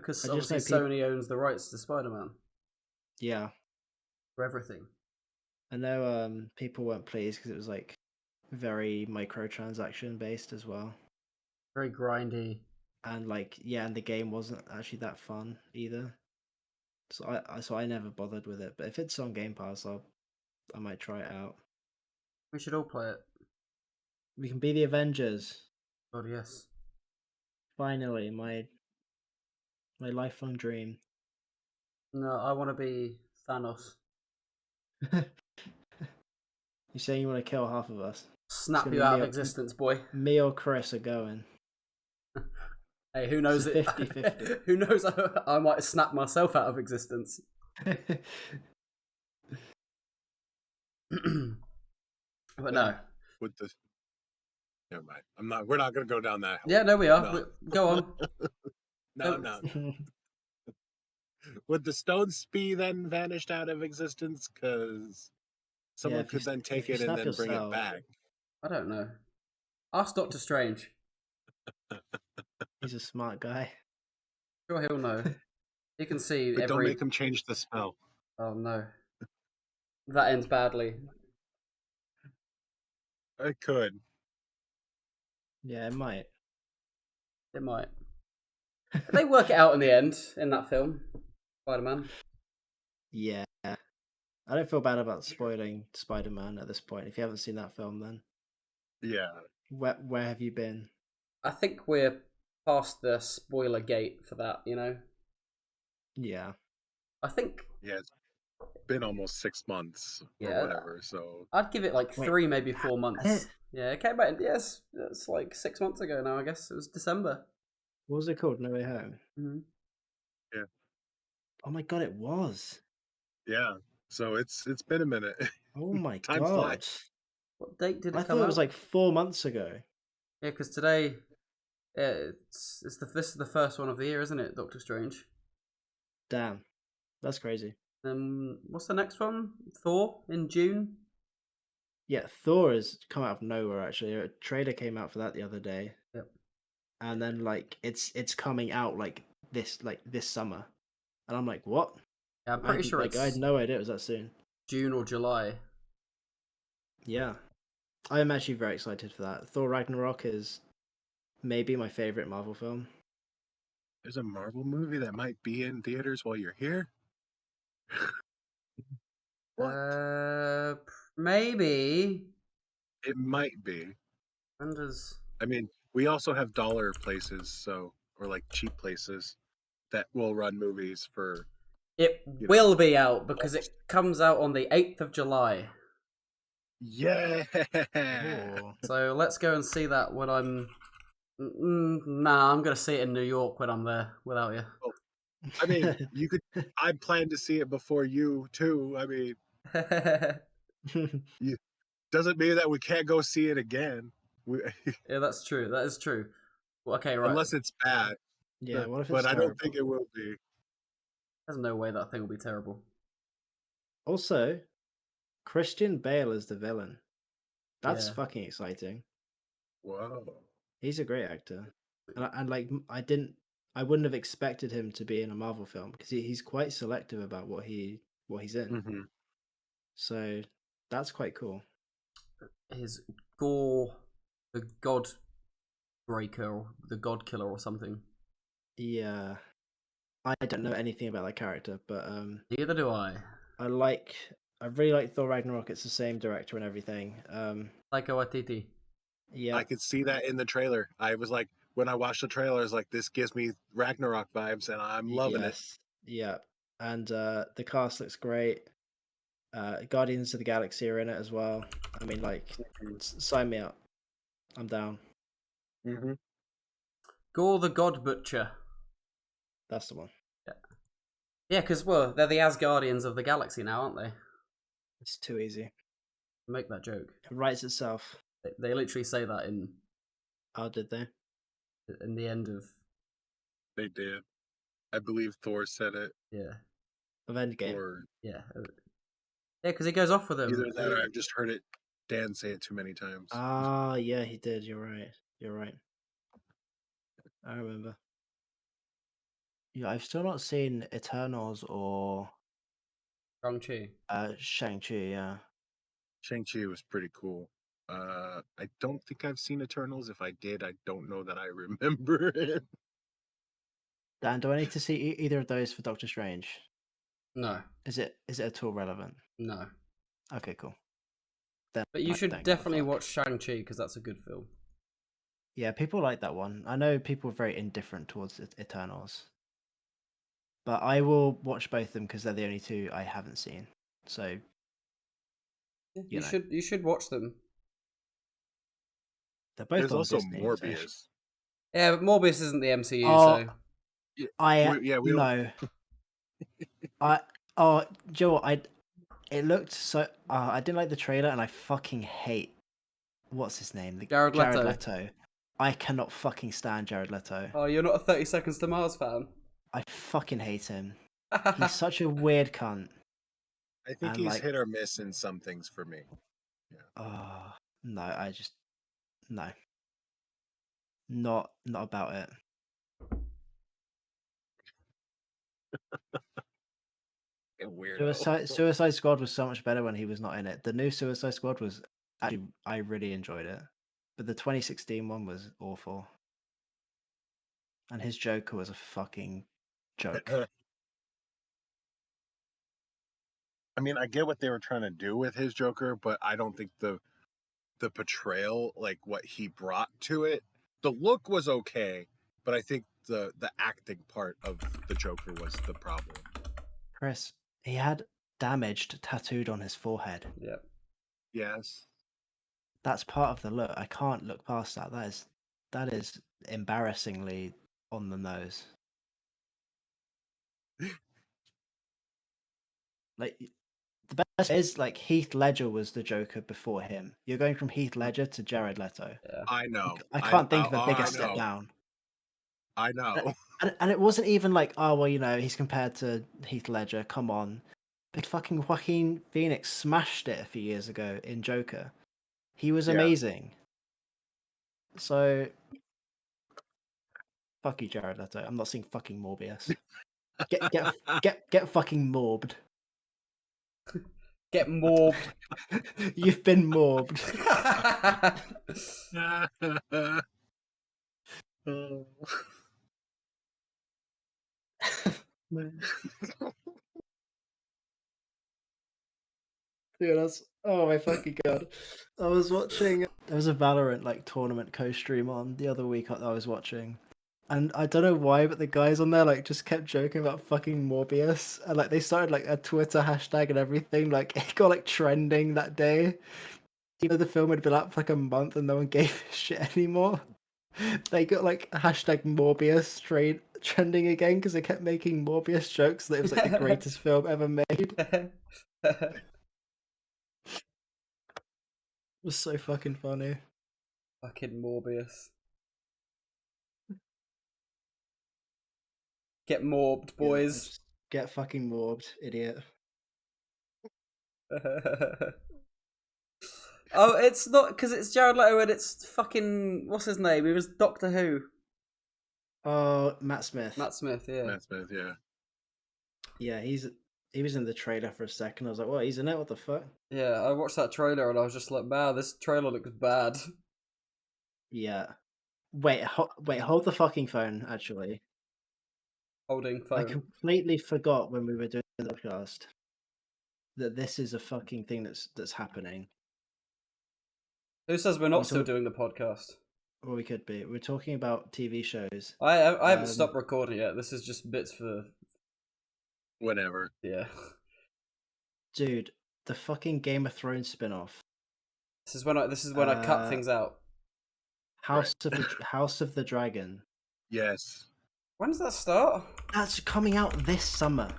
Because I just obviously know Sony owns the rights to Spider-Man Yeah, for everything. I know. People weren't pleased because it was like very microtransaction based as well, Very grindy. and and the game wasn't actually that fun either. So I never bothered with it. But if it's on Game Pass, I might try it out. We should all play it. We can be the Avengers. God, yes. Finally, my lifelong dream. No, I want to be Thanos. You saying you want to kill half of us? Snap gonna you be out me of or- existence, boy. Me or Chris are going. Hey, who knows It's it? 50-50. Who knows? I might snap myself out of existence. But no. With this, never mind. We're not going to go down that. Yeah, no, we are. No. Go on. No. Would the stone be then vanished out of existence? Because someone if you could then if take you it and snap then bring it yourself- back. I don't know. Ask Doctor Strange. He's a smart guy. Sure, he'll know. He can see But don't every. make him change the spell. Oh no, that ends badly. I could. Yeah, it might. It might. But they work it out in the end in that film, Spider-Man. Yeah. I don't feel bad about spoiling Spider-Man at this point. If you haven't seen that film, then Yeah. where have you been? I think we're past the spoiler gate for that. You know. Yeah. I think. Yeah, it's been almost 6 months Yeah. or whatever. So I'd give it like Wait, 3, maybe 4 months. it? Yeah, it came out. Yes, it's like 6 months ago now. I guess it was December. What was it called? No Way Home. Mm-hmm. Oh my god, it was. yeah. So it's been a minute. Oh my Time god. flies. What date did it I come thought out? it was like 4 months ago. Yeah, because today, this is the first one of the year, isn't it? Doctor Strange. Damn. That's crazy. What's the next one? Thor in June. Yeah, Thor has come out of nowhere actually. A trailer came out for that the other day. Yep. And then it's coming out like this summer. And I'm like, what? Yeah, I'm pretty sure I it's had no idea it was that soon. June or July. Yeah. I'm actually very excited for that. Thor Ragnarok is maybe my favorite Marvel film. There's a Marvel movie that might be in theaters while you're here. What? Maybe. It might be. When does I mean, we also have dollar places, or like cheap places that will run movies for. it will be out because it comes out on the 8th of July. Yeah. Oh. So let's go and see that when I'm. Nah, I'm gonna see it in New York when I'm there without you. I mean, you could. I plan to see it before you too. I mean, doesn't mean that we can't go see it again. Yeah, that's true. That is true. Well, okay, right. Unless it's bad. Yeah, what if it's But I terrible? don't think it will be. There's no way that thing will be terrible. Also, Christian Bale is the villain. That's Yeah. fucking exciting. Whoa. He's a great actor. And I wouldn't have expected him to be in a Marvel film because he's quite selective about what he's in. Mm-hmm. So that's quite cool. His Gore, the God Breaker, or the God Killer, or something. Yeah. I don't know anything about that character, but Neither do I. I really like Thor Ragnarok. It's the same director and everything. Taika Waititi. Yeah. I could see that in the trailer. I was like, when I watched the trailer, I was like, this gives me Ragnarok vibes, and I'm loving it. Yeah. And the cast looks great. Guardians of the Galaxy are in it as well. I mean, like, sign me up. I'm down. Mm-hmm. Gore the God Butcher. That's the one. Yeah, because, well, they're the Asgardians of the galaxy now, aren't they? It's too easy. Make that joke. It writes itself. They literally say that in Oh, did they? the end of. They did. I believe Thor said it. Yeah. Of Endgame. Or Yeah. Yeah, because he goes off with them. either that or I've just heard it. Dan say it too many times. Ah, yeah, he did. You're right. I remember. Yeah, I've still not seen Eternals or Shang-Chi. Shang-Chi, yeah. Shang-Chi was pretty cool. I don't think I've seen Eternals. If I did, I don't know that I remember it. Dan, do I need to see either of those for Doctor Strange? No, Is it at all relevant? no. Okay, cool. Then But you I should don't give a definitely fuck. watch Shang-Chi because that's a good film. Yeah, people like that one. I know people are very indifferent towards Eternals, but I will watch both of them because they're the only two I haven't seen. So You know, should watch them. they're both There's on also Disney. So. Morbius. Yeah, but Morbius isn't the MCU, Oh, so We don't. no. I do you know what? It looked so. I didn't like the trailer, and I fucking hate what's his name, Jared Jared Leto. Leto. I cannot fucking stand Jared Leto. Oh, you're not a 30 Seconds to Mars fan? I fucking hate him. He's such a weird cunt. I think And he's like, hit or miss in some things for me. oh no, I just no, not about it. Weirdo. Suicide Squad was so much better when he was not in it. The new Suicide Squad was actually, I really enjoyed it, but the 2016 one was awful. And his Joker was a fucking joke. I mean, I get what they were trying to do with his Joker, but I don't think the portrayal, like what he brought to it, the look was okay, but I think the acting part of the Joker was the problem. Chris, he had damaged tattooed on his forehead. Yep. Yes. That's part of the look. I can't look past that. That is embarrassingly on the nose. Like the best is like Heath Ledger was the Joker before him. You're going from Heath Ledger to Jared Leto. Yeah. I know. I can't think of a bigger I step know. down. I know. And it wasn't even like, oh well, he's compared to Heath Ledger. Come on, but fucking Joaquin Phoenix smashed it a few years ago in Joker. He was Yeah. amazing. So fuck you, Jared Leto. I'm not seeing fucking Morbius. Get fucking morbed. Get morbed. You've been morbed. Oh. Dude, oh my fucking god. I was watching, there was a Valorant like tournament co-stream on the other week I was watching. And I don't know why, but the guys on there like just kept joking about fucking Morbius. And like they started like a Twitter hashtag and everything. Like it got like trending that day. Even though the film had been out for like a month and no one gave a shit anymore. They got like hashtag Morbius trending again because they kept making Morbius jokes that it was like the greatest film ever made. It was so fucking funny. Fucking Morbius. Get morbed, boys. Yeah, get fucking morbed, idiot. Oh, it's not because it's Jared Leto and it's fucking what's his name? He was Doctor Who. Oh, Matt Smith. Matt Smith, yeah. Matt Smith, yeah. Yeah, he was in the trailer for a second. I was like, what? He's in it? What the fuck? Yeah, I watched that trailer and I was just like, man, this trailer looks bad. Yeah. Wait, hold the fucking phone. Actually, Holding I phone. completely forgot when we were doing the podcast that this is a fucking thing that's happening. Who says we're not still doing the podcast? Well, we could be. We're talking about TV shows. I haven't stopped recording yet. This is just bits for Whatever. yeah. Dude, the fucking Game of Thrones spin-off. This is when I cut things out. House of the Dragon. Yes. When does that start? That's coming out this summer.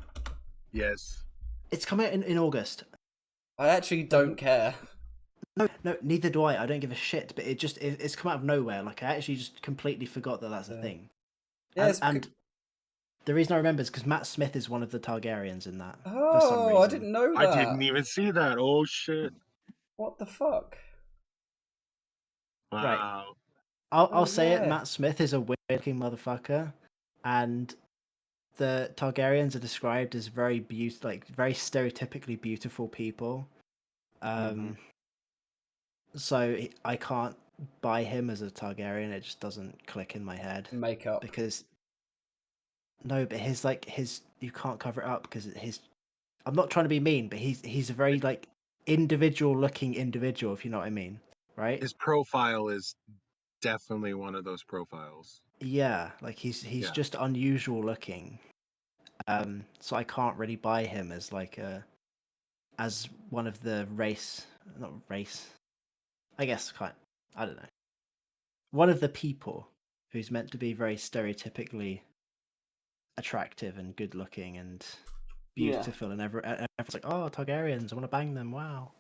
Yes. It's coming out in August. I actually don't care. No, neither do I. I don't give a shit. But it's come out of nowhere. Like I actually just completely forgot that that's a thing. Yeah, and the reason I remember is because Matt Smith is one of the Targaryens in that. Oh, for some reason. I didn't know that. I didn't even see that. Oh shit! What the fuck? Wow. Right. I'll say it. yeah. Matt Smith is a weird-looking motherfucker, and the Targaryens are described as very very stereotypically beautiful people. So I can't buy him as a Targaryen. It just doesn't click in my head. Makeup. Because no, but his you can't cover it up because his. I'm not trying to be mean, but he's a very like individual looking individual, if you know what I mean, right? His profile is definitely one of those profiles. Yeah, like he's Yeah. just unusual looking. So I can't really buy him as like as one of the not race. I guess I don't know. One of the people who's meant to be very stereotypically attractive and good looking and Yeah. beautiful, and everyone's like, "Oh, Targaryens, I want to bang them!" Wow.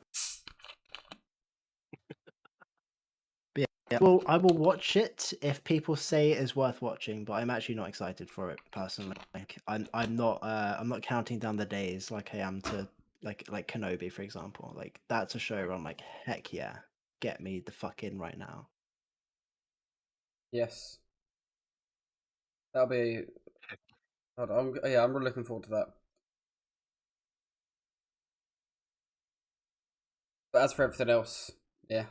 But yeah, well, I will watch it if people say it is worth watching, but I'm actually not excited for it personally. Like, I'm not counting down the days like I am to like Kenobi, for example. Like that's a show where I'm like, heck yeah, get me the fuck in right now. Yes. That'll be. I'm really looking forward to that. But as for everything else, yeah.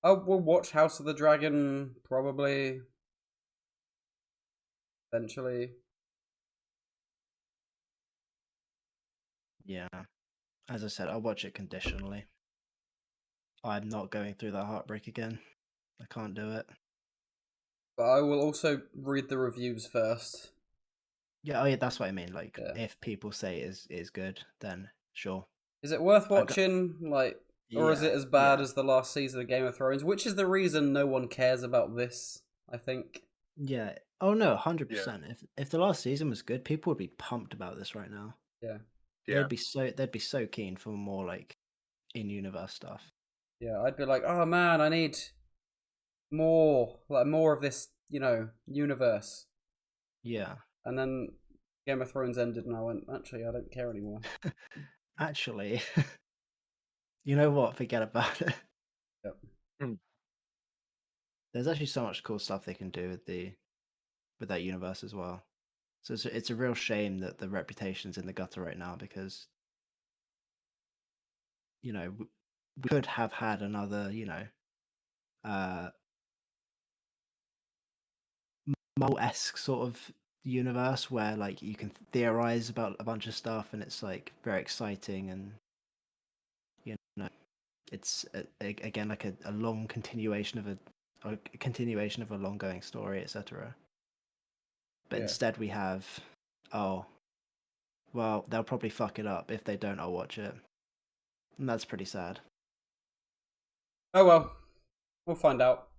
I will watch House of the Dragon probably eventually. Yeah, as I said, I'll watch it conditionally. I'm not going through that heartbreak again. I can't do it. But I will also read the reviews first. Yeah, oh yeah, that's what I mean. Like, Yeah. if people say it is good, then sure. Is it worth I got- watching? Or is Yeah, it as bad yeah. as the last season of Game of Thrones? Which is the reason no one cares about this, I think. Yeah. Oh no, Yeah. 100%. If the last season was good, people would be pumped about this right now. Yeah. Yeah. They'd be so keen for more like in-universe stuff. Yeah, I'd be like, oh man, I need more of this, universe. Yeah. And then Game of Thrones ended, and I went, actually, I don't care anymore. Actually, you know what? Forget about it. Yep. There's actually so much cool stuff they can do with that universe as well. So it's a real shame that the reputation's in the gutter right now because we could have had another Marvel-esque sort of universe where like you can theorize about a bunch of stuff and it's like very exciting and it's again like a long continuation of a long going story, etc. But Yeah. instead we have, oh, well, they'll probably fuck it up. If they don't, I'll watch it. And that's pretty sad. Oh well, we'll find out.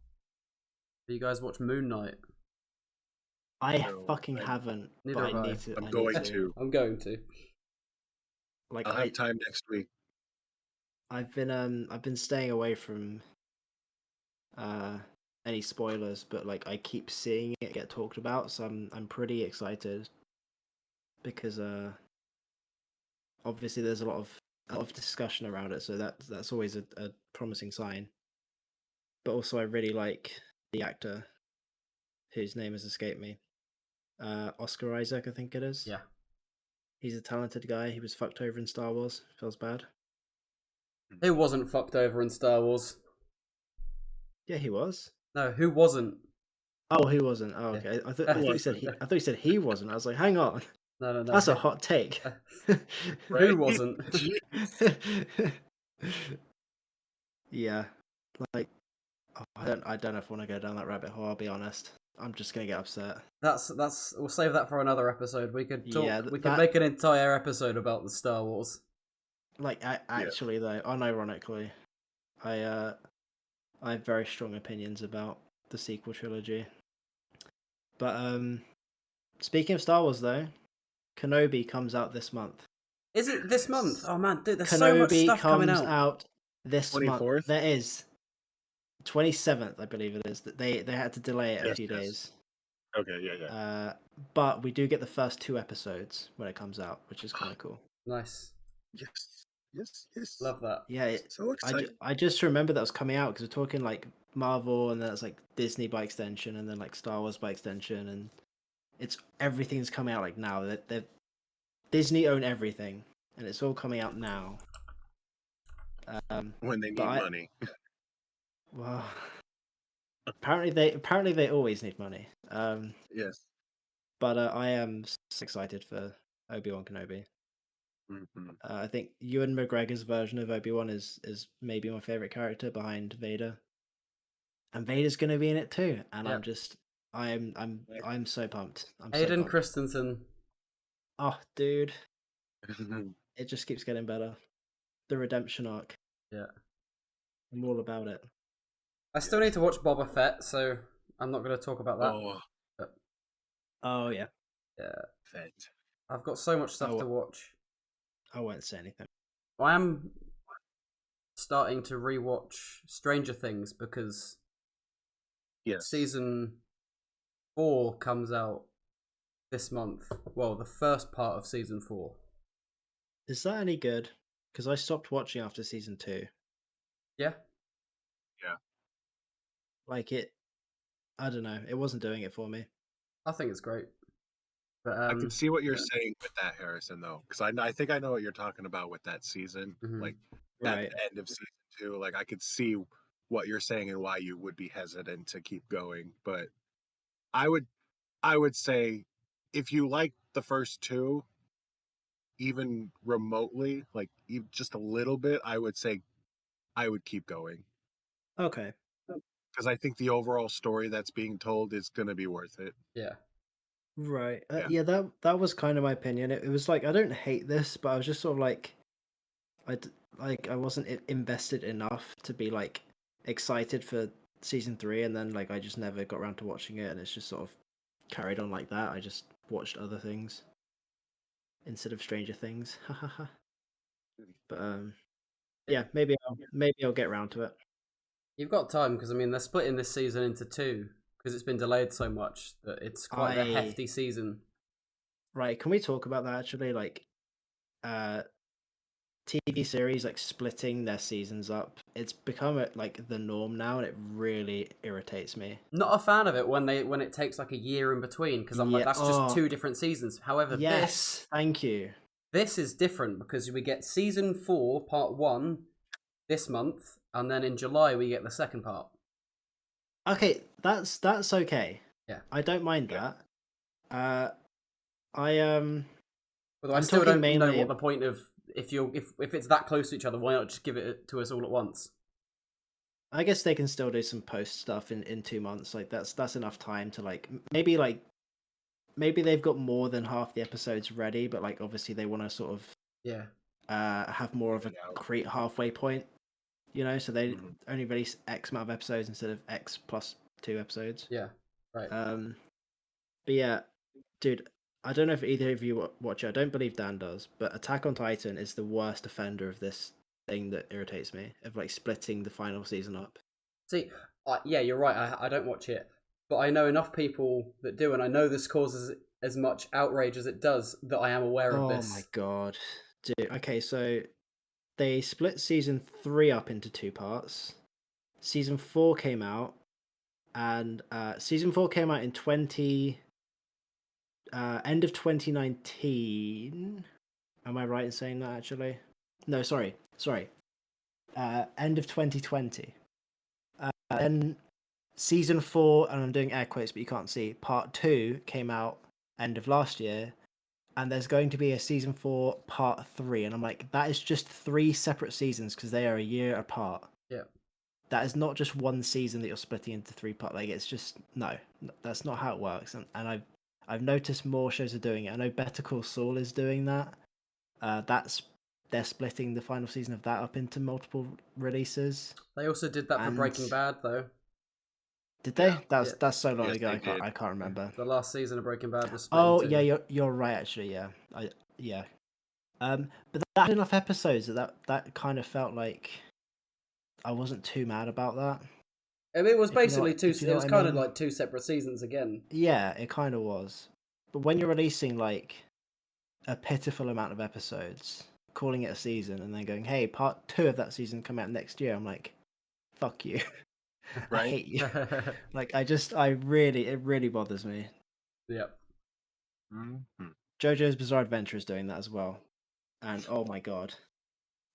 Do you guys watch Moon Knight? I No, fucking haven't, Neither but have I I. need to. I'm I going need to. I'm going to. Like I'll have time next week. I've been staying away from any spoilers, but like I keep seeing it get talked about, so I'm pretty excited because obviously there's a lot of discussion around it, so that's always a promising sign. But also I really like the actor whose name has escaped me. Oscar Isaac, I think it is. Yeah. He's a talented guy. He was fucked over in Star Wars. Feels bad. Who wasn't fucked over in Star Wars? Yeah, he was. No, who wasn't? Oh, he wasn't. Oh, Yeah. okay. I thought you said he. I thought you said he wasn't. I was like, hang on, No. that's a hot take. Who wasn't? Yeah, like I don't know if I want to go down that rabbit hole. I'll be honest. I'm just gonna get upset. That's. We'll save that for another episode. We could talk. Yeah, we could make an entire episode about the Star Wars. Like actually though, unironically, I have very strong opinions about the sequel trilogy. But speaking of Star Wars though, Kenobi comes out this month. Is it this month? Oh man, dude, there's so much Kenobi stuff coming comes out. out this 24th? month. There is 27th, I believe it is. That they had to delay it a few days. Okay, yeah. But we do get the first 2 episodes when it comes out, which is kind of cool. Nice. Yes. Yes, yes. Love that. Yeah, So excited. I just remember that was coming out because we're talking like Marvel, and then it's like Disney by extension, and then like Star Wars by extension, and everything's coming out like now. That Disney own everything, and it's all coming out now. When they but need money. Well, apparently they always need money. Yes. But I am so excited for Obi-Wan Kenobi. Mm-hmm. I think Ewan McGregor's version of Obi-Wan is maybe my favorite character behind Vader, and Vader's going to be in it too. And Yep. I'm so pumped. I'm so Hayden pumped. Christensen. Oh, dude, it just keeps getting better. The redemption arc. Yeah. I'm all about it. I still need to watch Boba Fett, so I'm not going to talk about that. Oh, But, Oh yeah. yeah. Fett. I've got so much stuff to watch. I won't say anything. I am starting to rewatch Stranger Things because Yes. season 4 comes out this month. Well, the first part of season 4. Is that any good? Because I stopped watching after season 2. Yeah. Yeah. Like it, I don't know. It wasn't doing it for me. I think it's great. But I can see what you're saying with that, Harrison, though, because I think I know what you're talking about with that season, like that Right. end of season 2. Like I could see what you're saying and why you would be hesitant to keep going. But I would say if you like the first 2, even remotely, like just a little bit, I would say I would keep going Okay. because I think the overall story that's being told is going to be worth it. Yeah. Right. Yeah. Yeah, that was kind of my opinion. It was like I don't hate this, but I was just sort of like I wasn't invested enough to be like excited for season 3, and then like I just never got around to watching it, and it's just sort of carried on like that. I just watched other things instead of Stranger Things. But yeah, maybe I'll get around to it. You've got time because I mean they're splitting this season into 2 because it's been delayed so much that it's quite a hefty season. Right, can we talk about that actually? Like, TV series like splitting their seasons up. It's become like the norm now, and it really irritates me. Not a fan of it when it takes like a year in between because I'm like that's just 2 different seasons. However, yes, thank you. This is different because we get season 4 part 1 this month, and then in July we get the second part. Okay, that's okay. Yeah, I don't mind that. Although I I'm still don't talking know mainly what the point of if it's that close to each other, why not just give it to us all at once? I guess they can still do some post stuff in 2 months. Like that's enough time to maybe they've got more than half the episodes ready, but like obviously they want to sort of have more of a concrete halfway point, you know, so they only release X amount of episodes instead of X plus 2 episodes. Yeah, right. But yeah, dude, I don't know if either of you watch it. I don't believe Dan does, but Attack on Titan is the worst offender of this thing that irritates me, of like splitting the final season up. See, yeah, you're right. I don't watch it, but I know enough people that do, and I know this causes as much outrage as it does that I am aware of this. Oh my god, dude. Okay, so they split season 3 up into 2 parts. Season 4 came out, and season 4 came out in end of 2019. Am I right in saying that actually? No, sorry. End of 2020. Then season 4, and I'm doing air quotes, but you can't see. Part 2 came out end of last year, and there's going to be a season 4 part 3, and I'm like, that is just 3 separate seasons because they are a year apart. Yeah. That is not just one season that you're splitting into 3 parts. Like, it's just no, that's not how it works. And I've noticed more shows are doing it. I know Better Call Saul is doing that. They're splitting the final season of that up into multiple releases. They also did that for Breaking Bad, though. Did they? Yeah. That's so long ago. I can't remember. The last season of Breaking Bad was split. Oh yeah, you're right actually. Yeah. But that had enough episodes that kind of felt like I wasn't too mad about that. It was basically it was kind of like 2 separate seasons again. Yeah, it kind of was. But when you're releasing like a pitiful amount of episodes, calling it a season and then going, "Hey, part 2 of that season come out next year." I'm like, "Fuck you." I Right? hate you. Like, it really bothers me. Yep. Mhm. JoJo's Bizarre Adventure is doing that as well. And oh my god.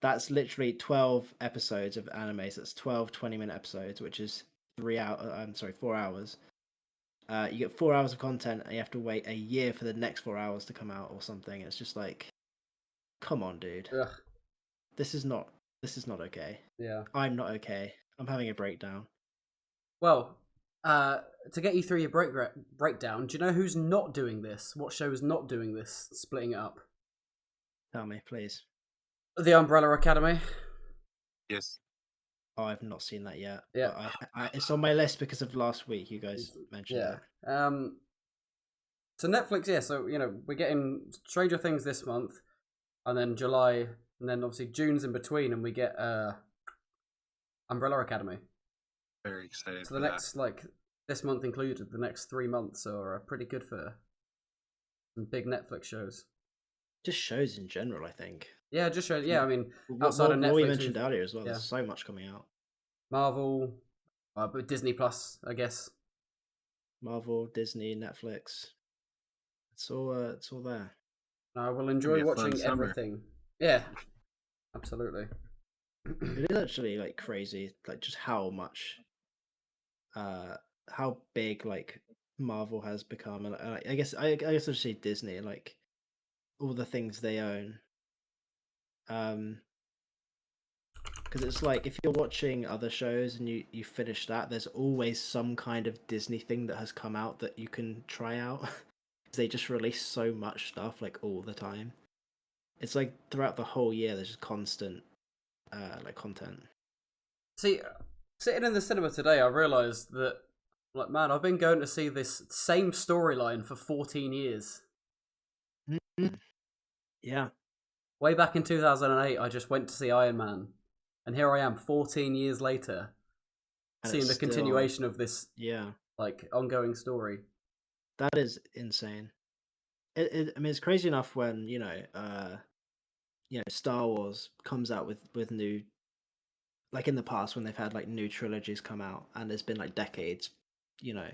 That's literally 12 episodes of anime. So that's 12 20-minute episodes, which is 4 hours. You get 4 hours of content and you have to wait a year for the next 4 hours to come out or something. It's just like, come on, dude. Ugh. This is not okay. Yeah. I'm not okay. I'm having a breakdown. Well, to get you through your breakdown, do you know who's not doing this? What show is not doing this, splitting it up? Tell me, please. The Umbrella Academy. Yes. Oh, I've not seen that yet. Yeah. But it's on my list because of last week. You guys mentioned Yeah. it. So Netflix, yeah. So we're getting Stranger Things this month, and then July, and then obviously June's in between, and we get Umbrella Academy. Very excited So for the that. next, like this month included, the next 3 months are pretty good for some big Netflix shows. Just shows in general, I think. Yeah, just shows. Yeah, I mean, What outside of Netflix, we mentioned earlier as well. yeah. There's so much coming out. Marvel, but Disney Plus, I guess. Marvel, Disney, Netflix. It's all there. I will Gonna enjoy be a fun watching summer. everything. Yeah, absolutely. It is actually like crazy, like just how much, how big like Marvel has become, and I guess I should say Disney, like all the things they own. Because it's like if you're watching other shows and you finish that, there's always some kind of Disney thing that has come out that you can try out. 'Cause they just release so much stuff like all the time. It's like throughout the whole year, there's just constant like content. See, sitting in the cinema today, I realised that, like, man, I've been going to see this same storyline for 14 years. Yeah, Way back in 2008, I just went to see Iron Man, and here I am, 14 years later, and seeing it's the still, continuation of this, yeah, like, ongoing story. that is insane. I mean, it's crazy enough when Star Wars comes out with new, like in the past when they've had like new trilogies come out, and it's been like decades, you know.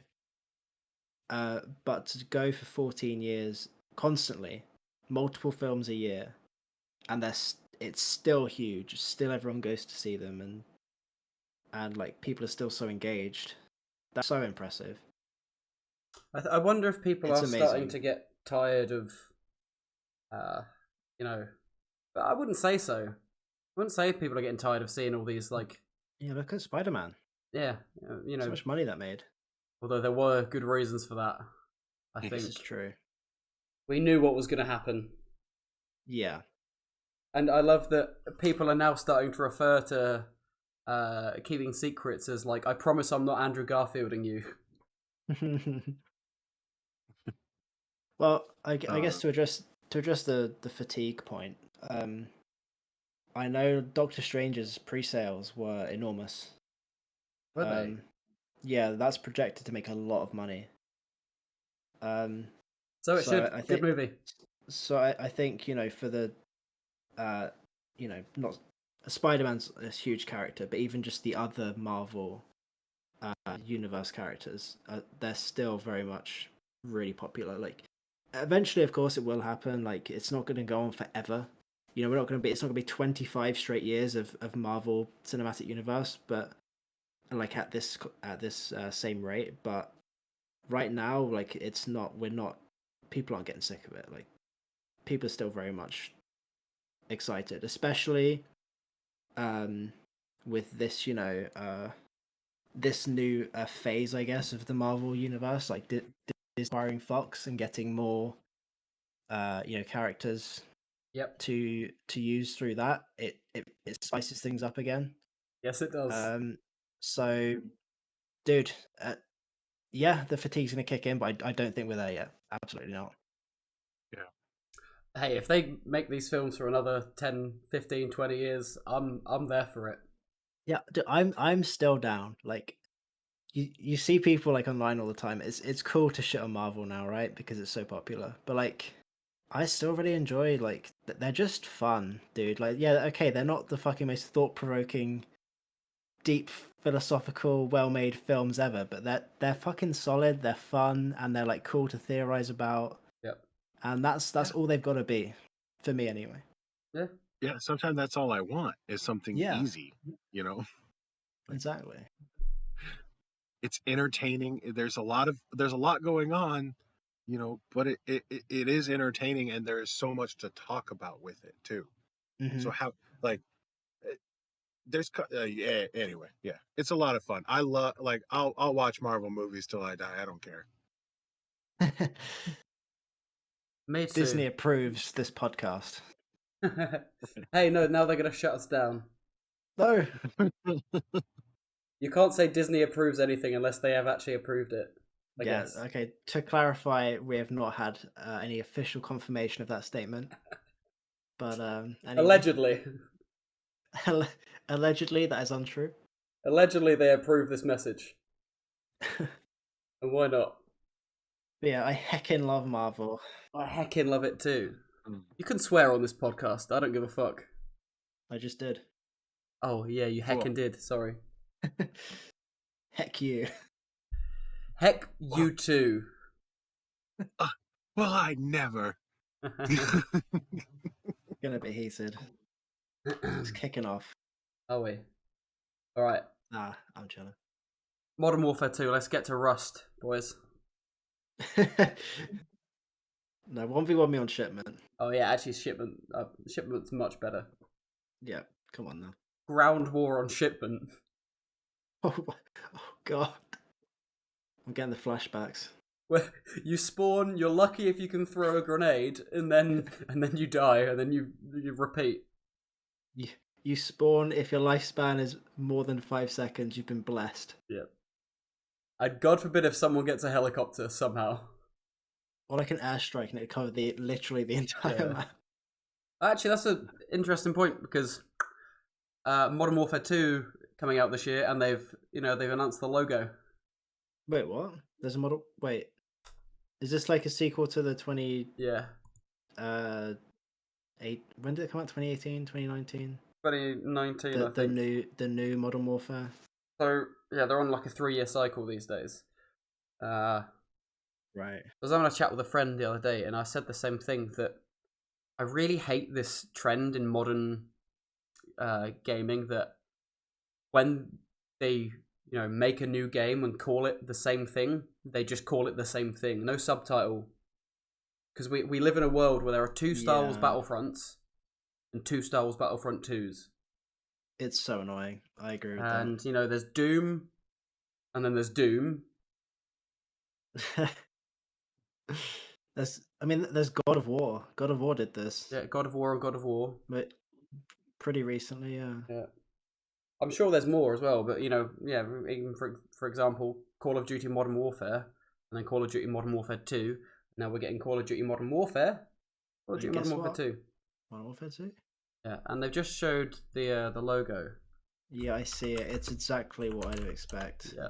But to go for 14 years constantly, multiple films a year, and it's still huge. Still, everyone goes to see them, and like people are still so engaged. That's so impressive. I wonder if people It's are starting amazing. to get tired of, you know, but I wouldn't say so. I wouldn't say people are getting tired of seeing all these, like, Yeah, look at Spider-Man. yeah, So much money that made. although there were good reasons for that, I This think. This is true. We knew what was going to happen. Yeah. And I love that people are now starting to refer to keeping secrets as, like, I promise I'm not Andrew Garfielding you. Well, I guess to address the fatigue point, I know Doctor Strange's pre-sales were enormous. Were they? Yeah, that's projected to make a lot of money. So it So should. I Good think movie. so. I think for the, not Spider-Man's a huge character, but even just the other Marvel universe characters, they're still very much really popular. Like, eventually, of course, it will happen. Like, it's not going to go on forever. It's not going to be 25 straight years of Marvel Cinematic Universe, but like at this same rate. But right now, like, people aren't getting sick of it. Like, people are still very much excited, especially with this, this new phase, I guess, of the Marvel universe, like inspiring Fox and getting more, characters. Yep. To use through that, it spices things up again. Yes, it does. So, dude, yeah, the fatigue's gonna kick in, but I don't think we're there yet. Absolutely not. Yeah. Hey, if they make these films for another 10, 15, 20 years, I'm there for it. Yeah, dude, I'm still down. Like, you see people like online all the time. It's cool to shit on Marvel now, right? Because it's so popular. But like, I still really enjoy like they're just fun, dude. Like, yeah, okay, they're not the fucking most thought-provoking, deep philosophical, well-made films ever, but they're fucking solid. They're fun, and they're like cool to theorize about. Yep. And that's Yeah. all they've got to be, for me anyway. Yeah. Yeah, sometimes that's all I want is something Yeah. easy, you know. Exactly. It's entertaining. There's a lot going on, you know, but it is entertaining, and there is so much to talk about with it too. Mhm. So how like yeah, anyway, yeah, it's a lot of fun. I love I'll watch Marvel movies till I die. I don't care. Me too. Disney approves this podcast. Hey, no, now they're gonna shut us down. No. You can't say Disney approves anything unless they have actually approved it. I Yeah, guess. okay. To clarify, we have not had any official confirmation of that statement. But anyway. Allegedly. Allegedly, that is untrue. Allegedly, they approve this message. And why not? But yeah, I heckin' love Marvel. I heckin' love it too. Mm. You can swear on this podcast. I don't give a fuck. I just did. Oh, yeah, you heckin' Cool. did. Sorry. Heck you. Heck you too. Well, I never. Gonna be heated. It's kicking off. Oh, wait. Alright. Nah, I'm chilling. Modern Warfare 2. Let's get to Rust, boys. No, 1v1 me on shipment. Oh, yeah, actually, shipment's much better. Yeah, come on now. Ground war on shipment. Oh god. I'm getting the flashbacks. Where you spawn, you're lucky if you can throw a grenade, and then you die, and then you repeat. You spawn if your lifespan is more than 5 seconds. You've been blessed. Yeah. And God forbid if someone gets a helicopter somehow. Or like an airstrike and it covered literally the entire Yeah. map. Actually, that's an interesting point because Modern Warfare 2 coming out this year, and they've announced the logo. Wait, what? There's a model. Wait, is this like a sequel to the 20? Yeah. When did it come out? 2018, 2019. 2019, I think. The new Modern Warfare. So yeah, they're on like a 3-year cycle these days. Right. I was having a chat with a friend the other day, and I said the same thing, that I really hate this trend in modern gaming that when they make a new game and call it the same thing, they just call it the same thing, no subtitle. Because we live in a world where there are 2 Star Wars Battlefronts and 2 Star Wars Battlefront 2s. It's so annoying. I agree with that. And there's Doom, and then there's Doom. There's God of War. God of War did this. Yeah, God of War and God of War. But pretty recently, yeah. Yeah. I'm sure there's more as well, but even for example, Call of Duty Modern Warfare, and then Call of Duty Modern Warfare 2. Now we're getting Call of Duty Modern Warfare. Call of Duty Modern Warfare 2. Modern Warfare 2? Yeah, and they've just showed the logo. Yeah, I see it. It's exactly what I'd expect. Yeah.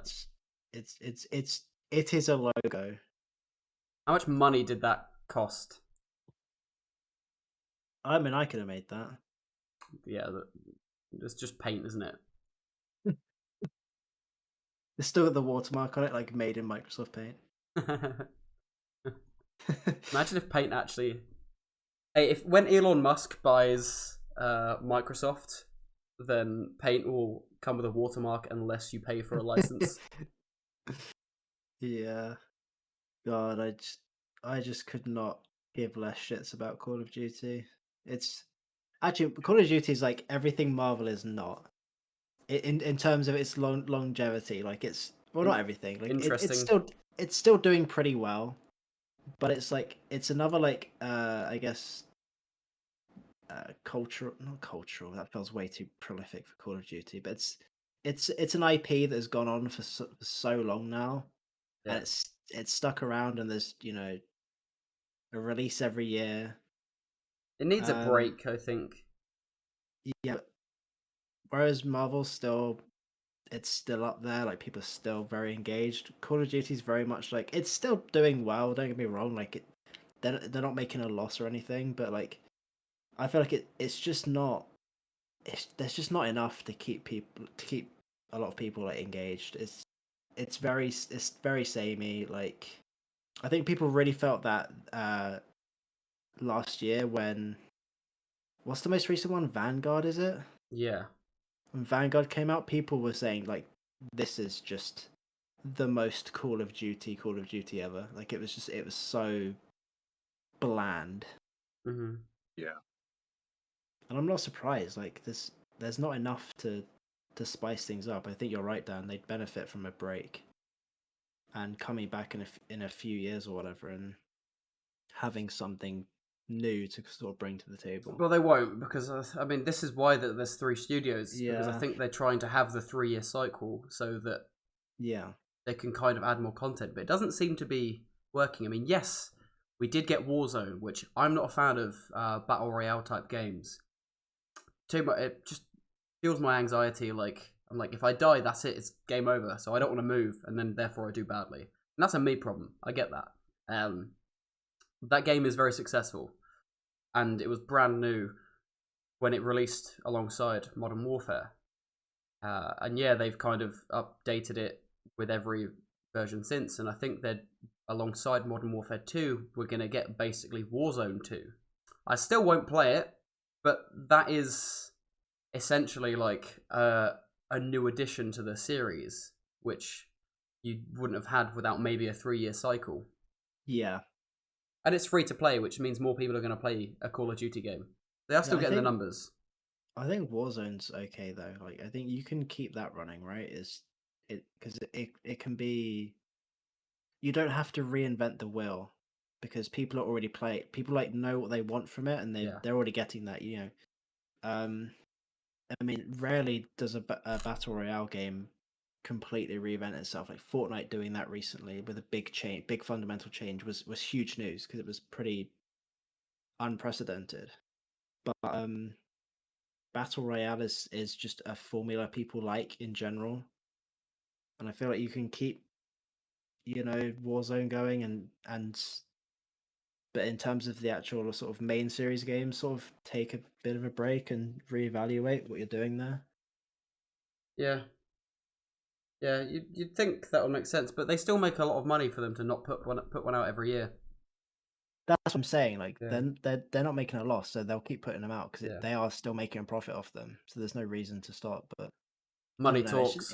It is a logo. How much money did that cost? I mean, I could have made that. Yeah, it's just paint, isn't it? It's still got the watermark on it, like made in Microsoft Paint. Imagine if Paint actually... Hey, when Elon Musk buys Microsoft, then Paint will come with a watermark unless you pay for a license. Yeah. God, I just could not give less shits about Call of Duty. It's actually Call of Duty is like everything Marvel is not. In terms of its longevity, like it's not everything. Like interesting. it's still doing pretty well, but it's like it's another like I guess not cultural. That feels way too prolific for Call of Duty, but it's an IP that has gone on for so long now, and it's stuck around, and there's a release every year. It needs a break, I think. Yeah. Whereas Marvel's it's still up there. Like people are still very engaged. Call of Duty's very much like it's still doing well. Don't get me wrong. Like they're not making a loss or anything, but like I feel like it's just not. There's just not enough to keep a lot of people like engaged. It's very samey. Like I think people really felt that last year when what's the most recent one? Vanguard, is it? Yeah. When Vanguard came out, people were saying like this is just the most Call of Duty ever. Like it was so bland. Hmm. Yeah. And I'm not surprised. Like there's not enough to spice things up. I think you're right, Dan. They'd benefit from a break and coming back in a few years or whatever, and having something new to sort of bring to the table. Well, they won't, because I mean, this is why there's 3 studios, because I Yeah, think they're trying to have the 3-year cycle so that yeah, they can kind of add more content, but it doesn't seem to be working. I mean, yes, we did get Warzone, which I'm not a fan of battle royale type games. Too much, it just fuels my anxiety. Like I'm like, if I die, that's it. It's game over. So I don't want to move, and then therefore I do badly. And that's a me problem. I get that. That game is very successful, and it was brand new when it released alongside Modern Warfare. And yeah, they've kind of updated it with every version since, and I think that alongside Modern Warfare 2, we're going to get basically Warzone 2. I still won't play it, but that is essentially like a new addition to the series, which you wouldn't have had without maybe a 3-year cycle. yeah. And it's free to play, which means more people are going to play a Call of Duty game. They are still getting the numbers. I think Warzone's okay though. Like I think you can keep that running, right? Because it can be. You don't have to reinvent the wheel because people are already play. People like know what they want from it, and they're already getting that. You know, I mean, rarely does a battle royale game completely reinvent itself. Like Fortnite doing that recently with a big change, big fundamental change was huge news because it was pretty unprecedented. But battle royale is just a formula people like in general, and I feel like you can keep Warzone going and but in terms of the actual sort of main series games, sort of take a bit of a break and reevaluate what you're doing there. Yeah. Yeah, you'd think that would make sense, but they still make a lot of money for them to not put one out every year. That's what I'm saying. Like Yeah. they're not making a loss, so they'll keep putting them out because Yeah. they are still making a profit off them. So there's no reason to stop. But I Money don't know. talks.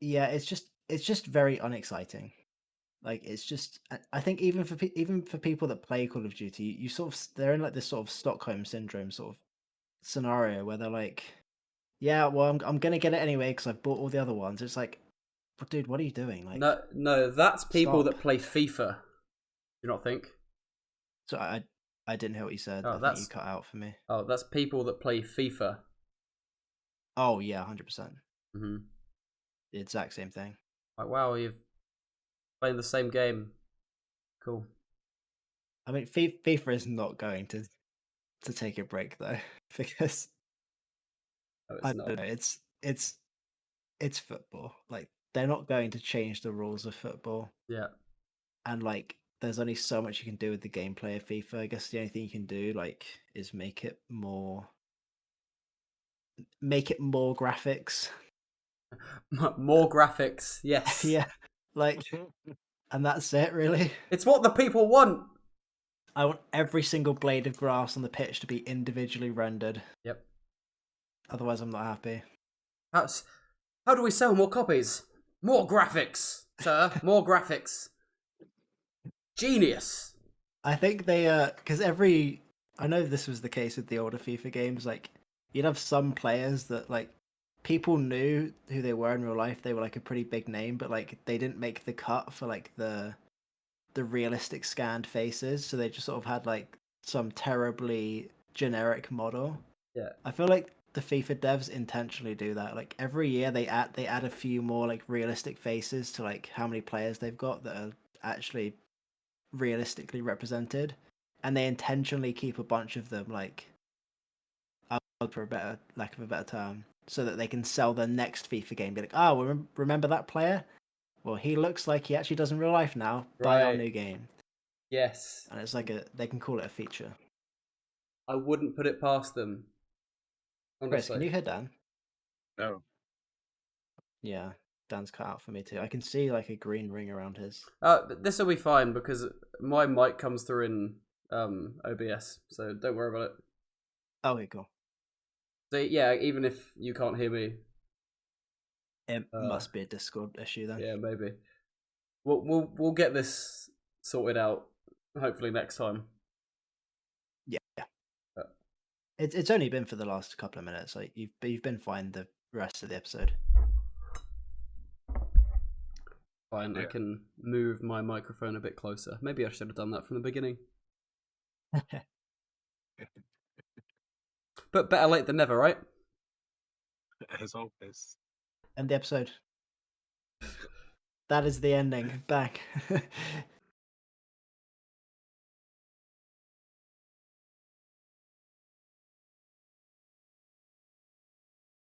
Yeah, it's just very unexciting. Like it's just I think even for people that play Call of Duty, you sort of they're in like this sort of Stockholm syndrome sort of scenario where they're like, yeah, well I'm gonna get it anyway because I've bought all the other ones. It's like, but dude, what are you doing? Like, No, that's people stop. that play FIFA. Do you not think? So I didn't hear what you said. Oh, I think you cut out for me. Oh, that's people that play FIFA. Oh yeah, 100%. Mm-hmm. The exact same thing. Like, wow, you've playing the same game. Cool. I mean, FIFA is not going to take a break though, because No, it's I not. don't know. It's football. Like they're not going to change the rules of football. Yeah. And like, there's only so much you can do with the gameplay of FIFA. I guess the only thing you can do like is make it more graphics. More graphics. Yes. Yeah, like, and that's it really. It's what the people want. I want every single blade of grass on the pitch to be individually rendered. Yep. Otherwise, I'm not happy. How do we sell more copies? More graphics, sir. More graphics. Genius. I think they because I know this was the case with the older FIFA games. Like you'd have some players that like people knew who they were in real life. They were like a pretty big name, but like they didn't make the cut for like the realistic scanned faces. So they just sort of had like some terribly generic model. Yeah. I feel like the FIFA devs intentionally do that. Like every year they add a few more like realistic faces to like how many players they've got that are actually realistically represented, and they intentionally keep a bunch of them like for a better lack of a better term, so that they can sell the next FIFA game. Be like, oh, remember that player? Well, he looks like he actually does in real life now. Buy our Right. new game. Yes. And it's like they can call it a feature. I wouldn't put it past them. Chris, Honestly. can you hear Dan? No. Yeah, Dan's cut out for me too. I can see like a green ring around his. This will be fine because my mic comes through in OBS, so don't worry about it. Okay, cool. So yeah, even if you can't hear me, It must be a Discord issue then. yeah, maybe we'll get this sorted out hopefully next time. Yeah. It's only been for the last couple of minutes. Like you've been fine the rest of the episode. Fine, yeah. I can move my microphone a bit closer. Maybe I should have done that from the beginning. But better late than never, right? As always. End the episode. That is the ending. Back.